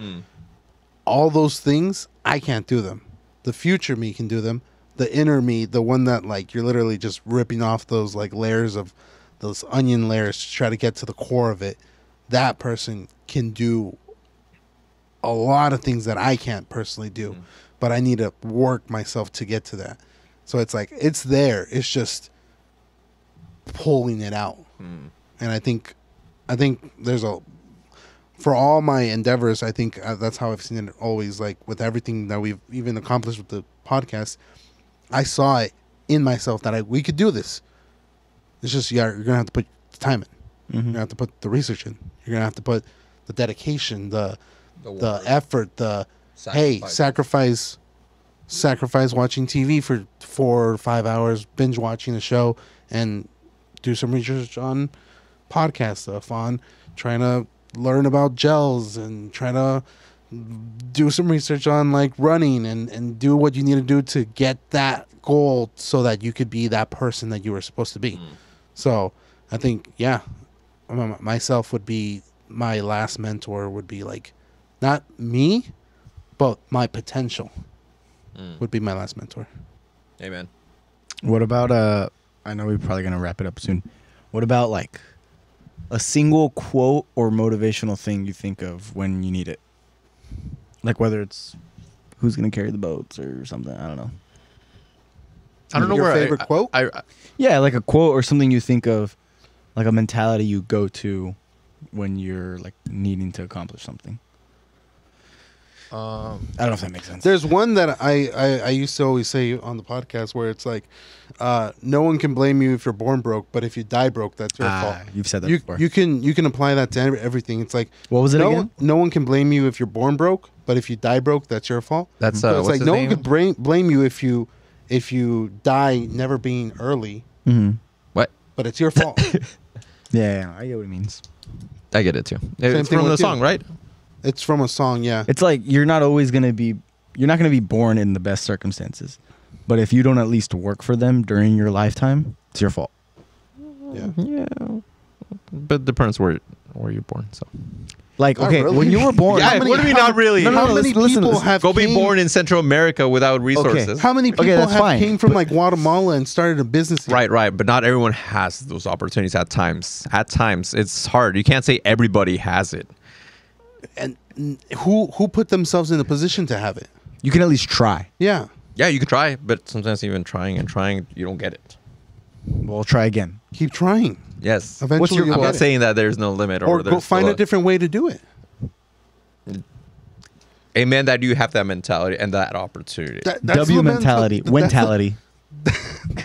All those things, I can't do them. The future me can do them. The inner me, the one that like you're literally just ripping off those like layers of those onion layers to try to get to the core of it, that person can do a lot of things that I can't personally do. But I need to work myself to get to that. So it's like, it's there. It's just pulling it out. And I think there's for all my endeavors, I think that's how I've seen it always, like with everything that we've even accomplished with the podcast, I saw it in myself that we could do this. It's just, you're going to have to put the time in. You're going to have to put the research in. You're going to have to put the dedication, the effort, sacrifice sacrifice watching TV for 4 or 5 hours, binge watching a show, and do some research on podcast stuff, on trying to learn about gels, and trying to do some research on like running, and do what you need to do to get that goal so that you could be that person that you were supposed to be. So I think, yeah, myself would be, my last mentor would be like, not me, but my potential would be my last mentor. Amen. What about I know we're probably gonna wrap it up soon. What about like a single quote or motivational thing you think of when you need it? Like whether it's who's gonna carry the boats or something. I don't know. I don't know Your where favorite quote? Yeah, like a quote or something you think of, like a mentality you go to when you're like needing to accomplish something. I don't know if that makes sense. There's one that I used to always say on the podcast where it's like, no one can blame you if you're born broke, but if you die broke, that's your fault. You've said that You before. you can apply that to everything. It's like, What was it no, again? no one can blame you if you're born broke, but if you die broke, that's your fault. That's So it's what's like his no name? one could blame you if you die never being early, Mm-hmm. What? but it's your fault. Yeah, I get what it means. I get it too. It's thing from the with you. song, right? It's from a song, yeah. It's like you're not gonna be born in the best circumstances, but if you don't at least work for them during your lifetime, it's your fault. Yeah. Yeah. But it depends where you're born. So. Like, Not okay, really. when you were born, Yeah, what do you mean not really? No, no, How no, many listen to people this. have Go be came- born in Central America without resources. How many people that's have fine, came from but- like Guatemala and started a business here? Right, but not everyone has those opportunities at times. At times, it's hard. You can't say everybody has it. And who put themselves in a position to have it? you can at least try. Yeah. Yeah, you can try, but sometimes even trying, you don't get it. We'll try again. Keep trying. Yes. Eventually your you'll I'm get not it. saying that there's no limit Or there's go find still a different way to do it. Amen that you have that mentality and that opportunity. That's W the mentality. Mentality.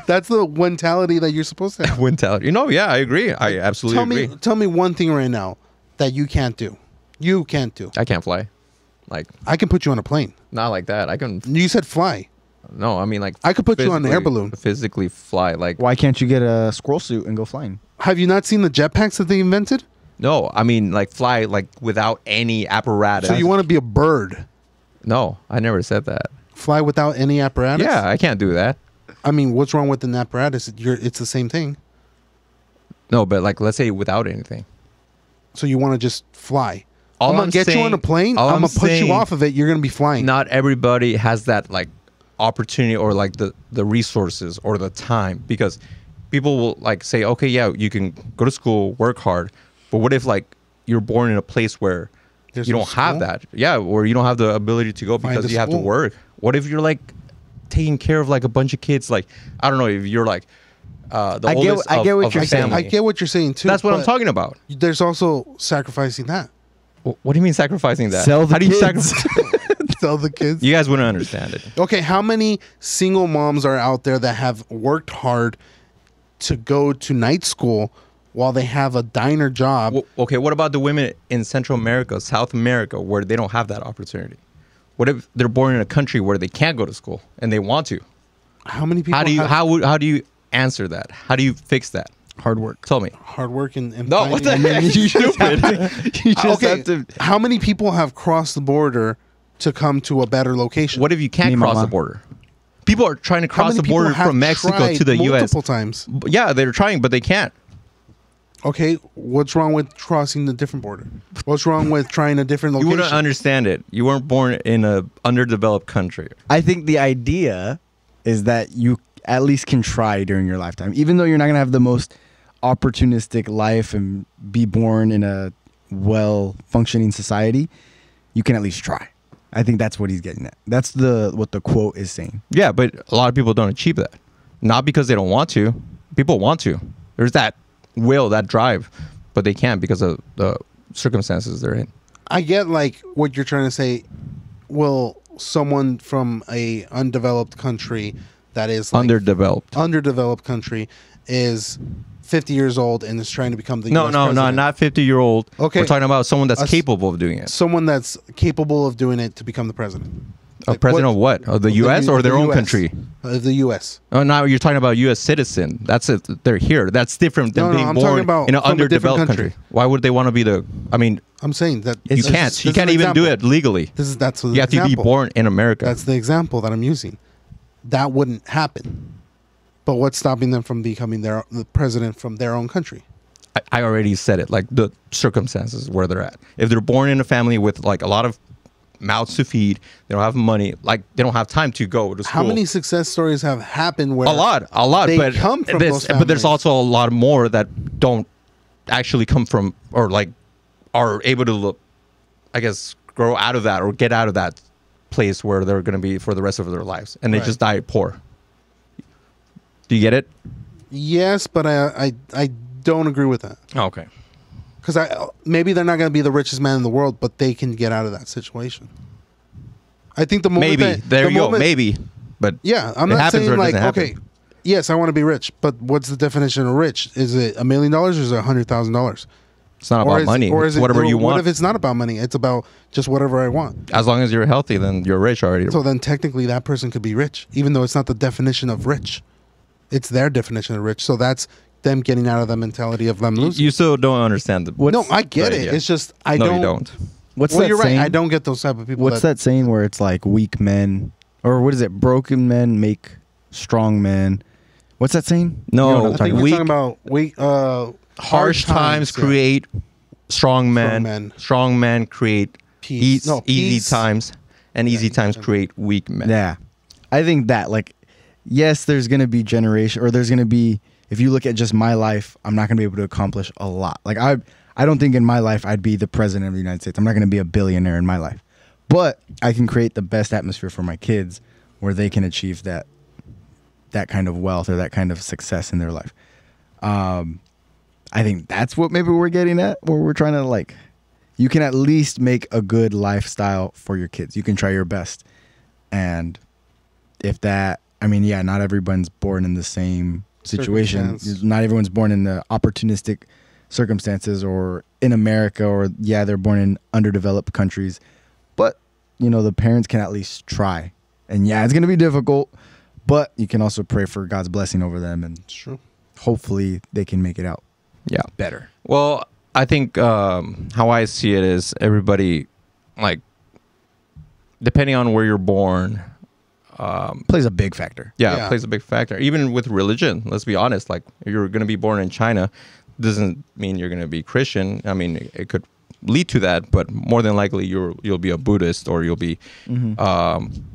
That's the mentality that you're supposed to have. Mentality. You know, yeah, I agree. I absolutely agree. Tell me one thing right now that you can't do. You can't do. I can't fly. Like, I can put you on a plane. not like that. I can. You said fly. No, I mean, like. I could put you on an air physically- balloon. Physically fly. Like, Why can't you get a squirrel suit and go flying? Have you not seen the jetpacks that they invented? no, I mean, like, fly, like, without any apparatus. So you want to be a bird. No, I never said that. Fly without any apparatus? Yeah, I can't do that. I mean, what's wrong with an apparatus? It's the same thing. No, but, like, let's say without anything. So you want to just fly. All I'm going I'm to get you saying- on a plane. all I'm I'm going to push you saying- off of it. You're going to be flying. Not everybody has that, like, opportunity or, like, the resources or the time, because people will, like, say, okay, yeah, you can go to school, work hard, but what if, like, you're born in a place where There's you no don't have school? that? Yeah, or you don't have the ability to go Find because a you have to school. work. What if you're, like, taking care of, like, a bunch of kids? Like, I don't know, if you're, like, the I get oldest what- I get of what you're a saying. family. I get what you're saying too. That's what I'm but talking about. There's also sacrificing that. What do you mean sacrificing that? Sell the How do you kids. sacrifice? Tell the kids. You guys wouldn't understand it. Okay, how many single moms are out there that have worked hard to go to night school while they have a diner job? Okay, what about the women in Central America, South America, where they don't have that opportunity? What if they're born in a country where they can't go to school and they want to? How many people How do you have how do you answer that? How do you fix that? Hard work. Tell me. hard work and No, what the finding- heck? You stupid. You just Okay, have to. how many people have crossed the border to come to a better location? What if you can't Me, cross mama. the border? People are trying to How cross many the people border have from Mexico tried to the U.S. multiple times? Yeah, they're trying, but they can't. Okay, what's wrong with crossing the different border? What's wrong with trying a different You location? wouldn't understand it. You weren't born in a underdeveloped country. I think the idea is that you at least can try during your lifetime, even though you're not gonna have the most opportunistic life and be born in a well functioning society. You can at least try. I think that's what he's getting at. That's what the quote is saying. Yeah, but a lot of people don't achieve that. Not because they don't want to. People want to. There's that will, that drive, but they can't because of the circumstances they're in. I get like what you're trying to say. Will someone from a undeveloped country that is like Underdeveloped. country is 50 years old and is trying to become the No, US no, president? not 50-year-old. Okay. We're talking about someone that's Us- capable of doing it. Someone that's capable of doing it to become the president. Like, president of what? Of the U.S. or of their the own US. country? The U.S. Oh, now you're talking about U.S. citizen. That's it. They're here. That's different than No, no, being I'm talking born about in an from a different underdeveloped country. country. Why would they want to be the? I mean, I'm saying that you can't. You can't even do it legally. That's the You have to be example. born in America. That's the example that I'm using. That wouldn't happen. But what's stopping them from becoming the president from their own country? I already said it. Like the circumstances where they're at. If they're born in a family with like a lot of mouths to feed, they don't have money. Like they don't have time to go to school. How many success stories have happened where A lot. they But come from those but there's families? also a lot more that don't actually come from or like are able to look, I guess, grow out of that or get out of that place where they're going to be for the rest of their lives, and they Right. just die poor. Do you get it? Yes, but I don't agree with that. Okay. Because maybe they're not going to be the richest man in the world, but they can get out of that situation. I think the moment Maybe. that, There the you go. moment- Maybe. But Yeah, I'm it not happens or saying it like, doesn't happen. okay, yes, I want to be rich, but what's the definition of rich? Is it $1 million or is it $100,000? it's not about money. It's whatever you What want. if it's not about money? It's about just whatever I want. As long as you're healthy, then you're rich already. So then technically that person could be rich, even though it's not the definition of rich. It's their definition of rich. So that's them getting out of the mentality of them losing. You still don't understand the. No, I get Right, it. yeah. It's just I no, don't. you don't. What's Well, that you're saying? right. I don't get those type of people. What's that saying where it's like weak men, or what is it? Broken men make strong men. What's that saying? No, You know what I'm I talking think about? we're weak- talking about Harsh times yeah. create strong men. men. Strong men create Peace. No, easy peace. times, and easy times Yeah. create weak men. Yeah, I think that like, yes, there's gonna be generation, or there's gonna be. If you look at just my life, I'm not gonna be able to accomplish a lot. Like I don't think in my life I'd be the president of the United States. I'm not gonna be a billionaire in my life, but I can create the best atmosphere for my kids where they can achieve that kind of wealth or that kind of success in their life. I think that's what maybe we're getting at, where we're trying to like, you can at least make a good lifestyle for your kids. You can try your best. And if that, I mean, yeah, not everyone's born in the same situation. Circumstance. Not everyone's born in the opportunistic circumstances or in America, or yeah, they're born in underdeveloped countries. But, you know, the parents can at least try. And yeah, it's going to be difficult, but you can also pray for God's blessing over them, and It's true. hopefully they can make it out Yeah. better. Well, I think how I see it is everybody, like, depending on where you're born, Plays a big factor. Yeah. it plays a big factor. Even with religion, let's be honest. Like, if you're going to be born in China, doesn't mean you're going to be Christian. I mean, it could lead to that, but more than likely you'll be a Buddhist, or you'll be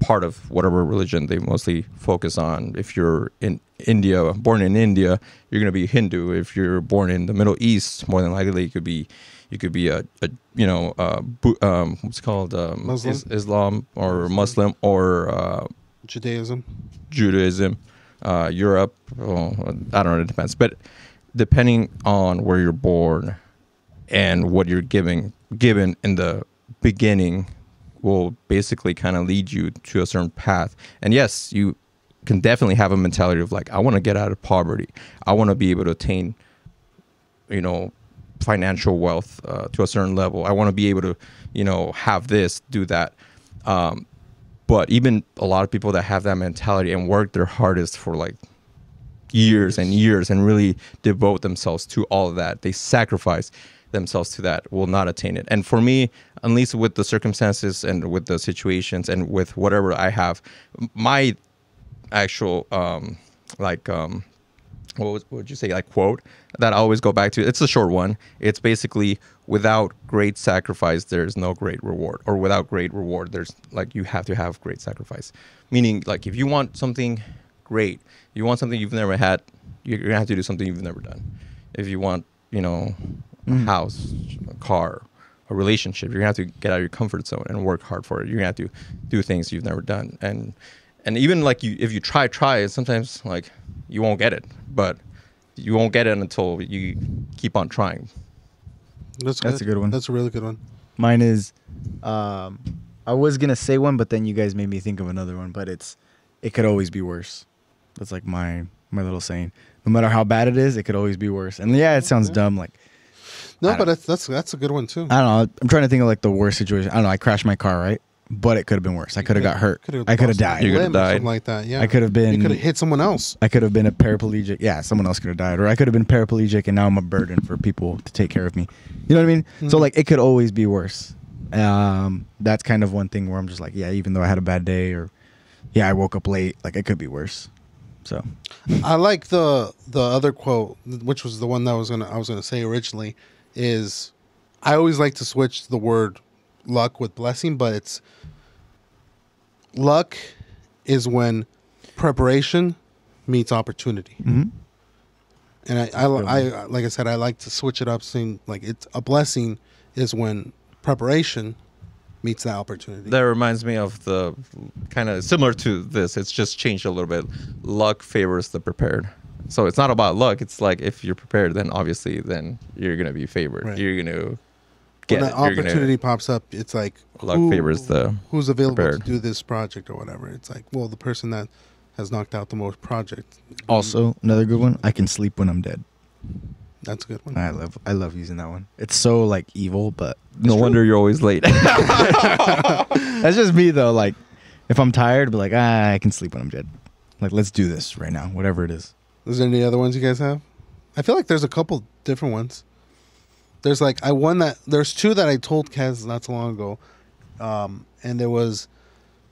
part of whatever religion they mostly focus on. If you're in India, born in India, you're going to be Hindu. If you're born in the Middle East, more than likely you could be a what's it called, Muslim? Islam or Muslim or Judaism. Judaism, Europe. Well, I don't know. It depends. But depending on where you're born and what you're given in the beginning will basically kind of lead you to a certain path. And yes, you can definitely have a mentality of like, I want to get out of poverty. I want to be able to attain, you know, financial wealth to a certain level. I want to be able to, you know, have this, do that. But even a lot of people that have that mentality and work their hardest for like years and years and really devote themselves to all of that, they sacrifice themselves to that, will not attain it. And for me, at least with the circumstances and with the situations and with whatever I have, my actual what would you say, like, quote that I always go back to, it's a short one. It's basically, without great sacrifice there's no great reward, or without great reward there's, like, you have to have great sacrifice. Meaning, like, if you want something great, you want something you've never had, you're gonna have to do something you've never done. If you want, you know, a house, a car, a relationship, you're gonna have to get out of your comfort zone and work hard for it. You're gonna have to do things you've never done. And even like if you try, sometimes like you won't get it, but you won't get it until you keep on trying. That's a good one. That's a really good one. Mine is, I was gonna say one, but then you guys made me think of another one. But it could always be worse. That's like my little saying. No matter how bad it is, it could always be worse. And yeah, it sounds dumb. Like, No, I but that's a good one too. I don't know. I'm trying to think of like the worst situation. I don't know. I crashed my car, right? but it could have been worse. I could have got hurt. Could've I could have lost a died. You could've limb or died. something like that. Yeah, I could have been. You could have hit someone else. I could have been a paraplegic. Yeah, someone else could have died, or I could have been paraplegic, and now I'm a burden for people to take care of me. You know what I mean? So Mhm. like, it could always be worse. That's kind of one thing where I'm just like, yeah, even though I had a bad day, or yeah, I woke up late, like it could be worse. So I like the other quote, which was the one that I was gonna say originally, is I always like to switch the word luck with blessing, but it's luck is when preparation meets opportunity. mhm. And I like I said, I like to switch it up, saying like it's a blessing is when preparation meets that opportunity. That reminds me of the kind of similar to this. It's just changed a little bit. Luck favors the prepared. So it's not about luck. It's like if you're prepared, then obviously then you're gonna be favored. Right. You're gonna When get that it. You're opportunity pops up, it's like Luck favors the who's available prepared. to do this project or whatever. It's like, well, the person that has knocked out the most project. Also, another good one. I can sleep when I'm dead. That's a good one. I love using that one. It's so like evil, but No wonder you're always late. that's just me though. Like, if I'm tired, be like, I can sleep when I'm dead. Like, let's do this right now, whatever it is. Is there any other ones you guys have? I feel like there's a couple different ones. There's like there's two that I told Kaz not so long ago, and there was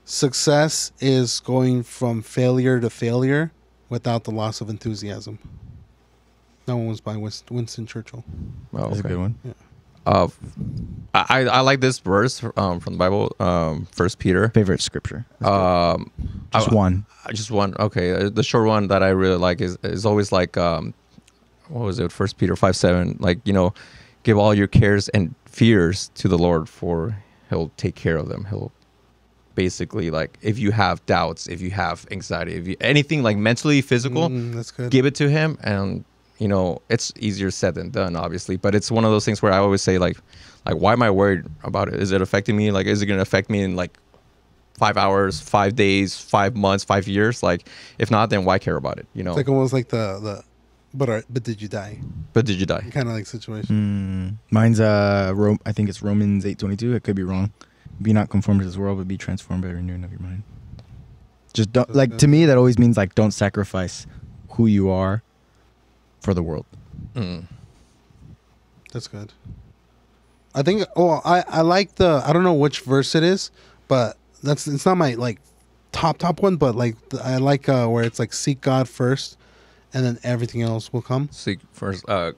success is going from failure to failure without the loss of enthusiasm. That one was by Winston Churchill. Oh, That's a good one. I like this verse from the Bible, First Peter. Favorite scripture? Just one. Just one. Okay, the short one that I really like is always like what was it? First Peter 5:7. Like, you know, give all your cares and fears to the Lord, for He'll take care of them. He'll basically, like, if you have doubts, if you have anxiety, if you anything like mentally, physical, That's good. give it to Him. And you know, it's easier said than done, obviously, but it's one of those things where I always say, like why am I worried about it? Is it affecting me? Like, is it going to affect me in like 5 hours, 5 days, 5 months, 5 years? Like, if not, then why care about it? You know. It's like almost like but did you die? But did you die? Kind of like situation. Mine's I think it's Romans 8:22. I could be wrong. Be not conformed to this world, but be transformed by the renewing of your mind. Just don't, like, to me, that always means like, don't sacrifice who you are for the world. That's good. I think. Oh, I like I don't know which verse it is, but it's not my like top one. But like I like where it's like seek God first, and then everything else will come. Seek first God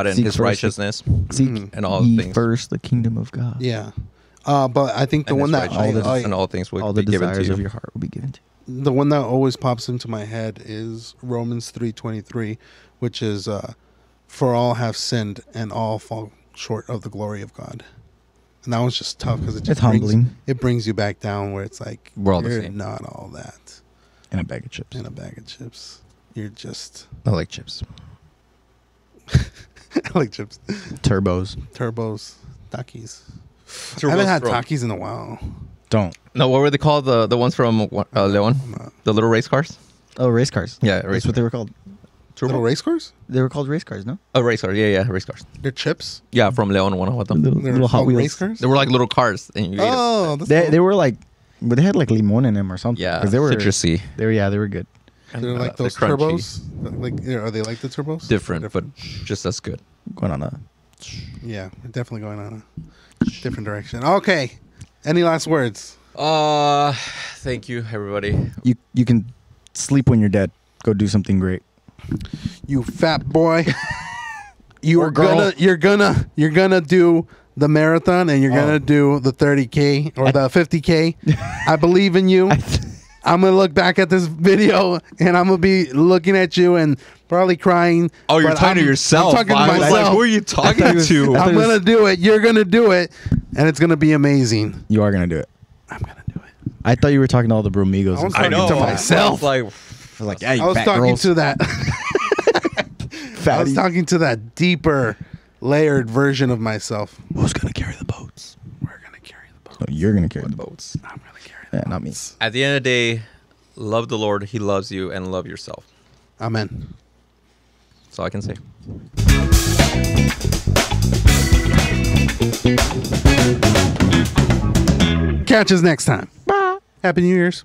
and Seek His first righteousness Seek and all ye things. first the kingdom of God. Yeah. But I think the And one His that righteousness and all things will All the be given to desires you. of your heart will be given to you. the one that always pops into my head is Romans 3:23, which is for all have sinned and all fall short of the glory of God. And that one's just tough because It's humbling. It brings you back down where it's like We're all the you're same. not all that And a bag of chips. in a bag of chips. You're just I like chips. I like chips, Turbos. turbos, Takis. I haven't had Takis in a while. Don't. No, what were they called? The ones from Leon? The little race cars? Oh, race cars. Yeah, That's what they were called. Little race cars? They were called race cars, no? Oh, race cars. Yeah, race cars. They're chips. Yeah, from Leon, Guanajuato. They're Little Hot called Wheels. race cars. They were like little cars, and you ate it. Oh, that's They cool. were like, but they had like limon in them or something. Yeah, 'Cause they were citrusy. They were good. They're And, like those they're crunchy. turbos. Like, are they like the turbos? Different, but just as good. Going on a. Yeah, we're definitely going on a different direction. Okay. Any last words? Thank you, everybody. You can sleep when you're dead. Go do something great. You fat boy. You Or are girl. you're gonna do the marathon and you're gonna do the 30K or the 50K. I believe in you. I'm gonna look back at this video and I'm gonna be looking at you and probably crying. Oh, you're but talking to yourself. I'm talking to I was myself. like, who are you talking to? I'm gonna do it. You're gonna do it, and it's gonna be amazing. You are gonna do it. I'm gonna do it. I thought you were talking to all the bromigos. I was I talking know. to myself. I was like, I was like, yeah, you I was fat talking girls. to that. I was Fatty. talking to that deeper, layered version of myself. Who's gonna carry the boats? We're gonna carry the boat. No, you're gonna carry the boat. boats. I'm gonna carry the Yeah, boat. not me. At the end of the day, love the Lord. He loves you, and love yourself. Amen. That's all I can say. Okay. Catch us next time. Bye. Happy New Year's.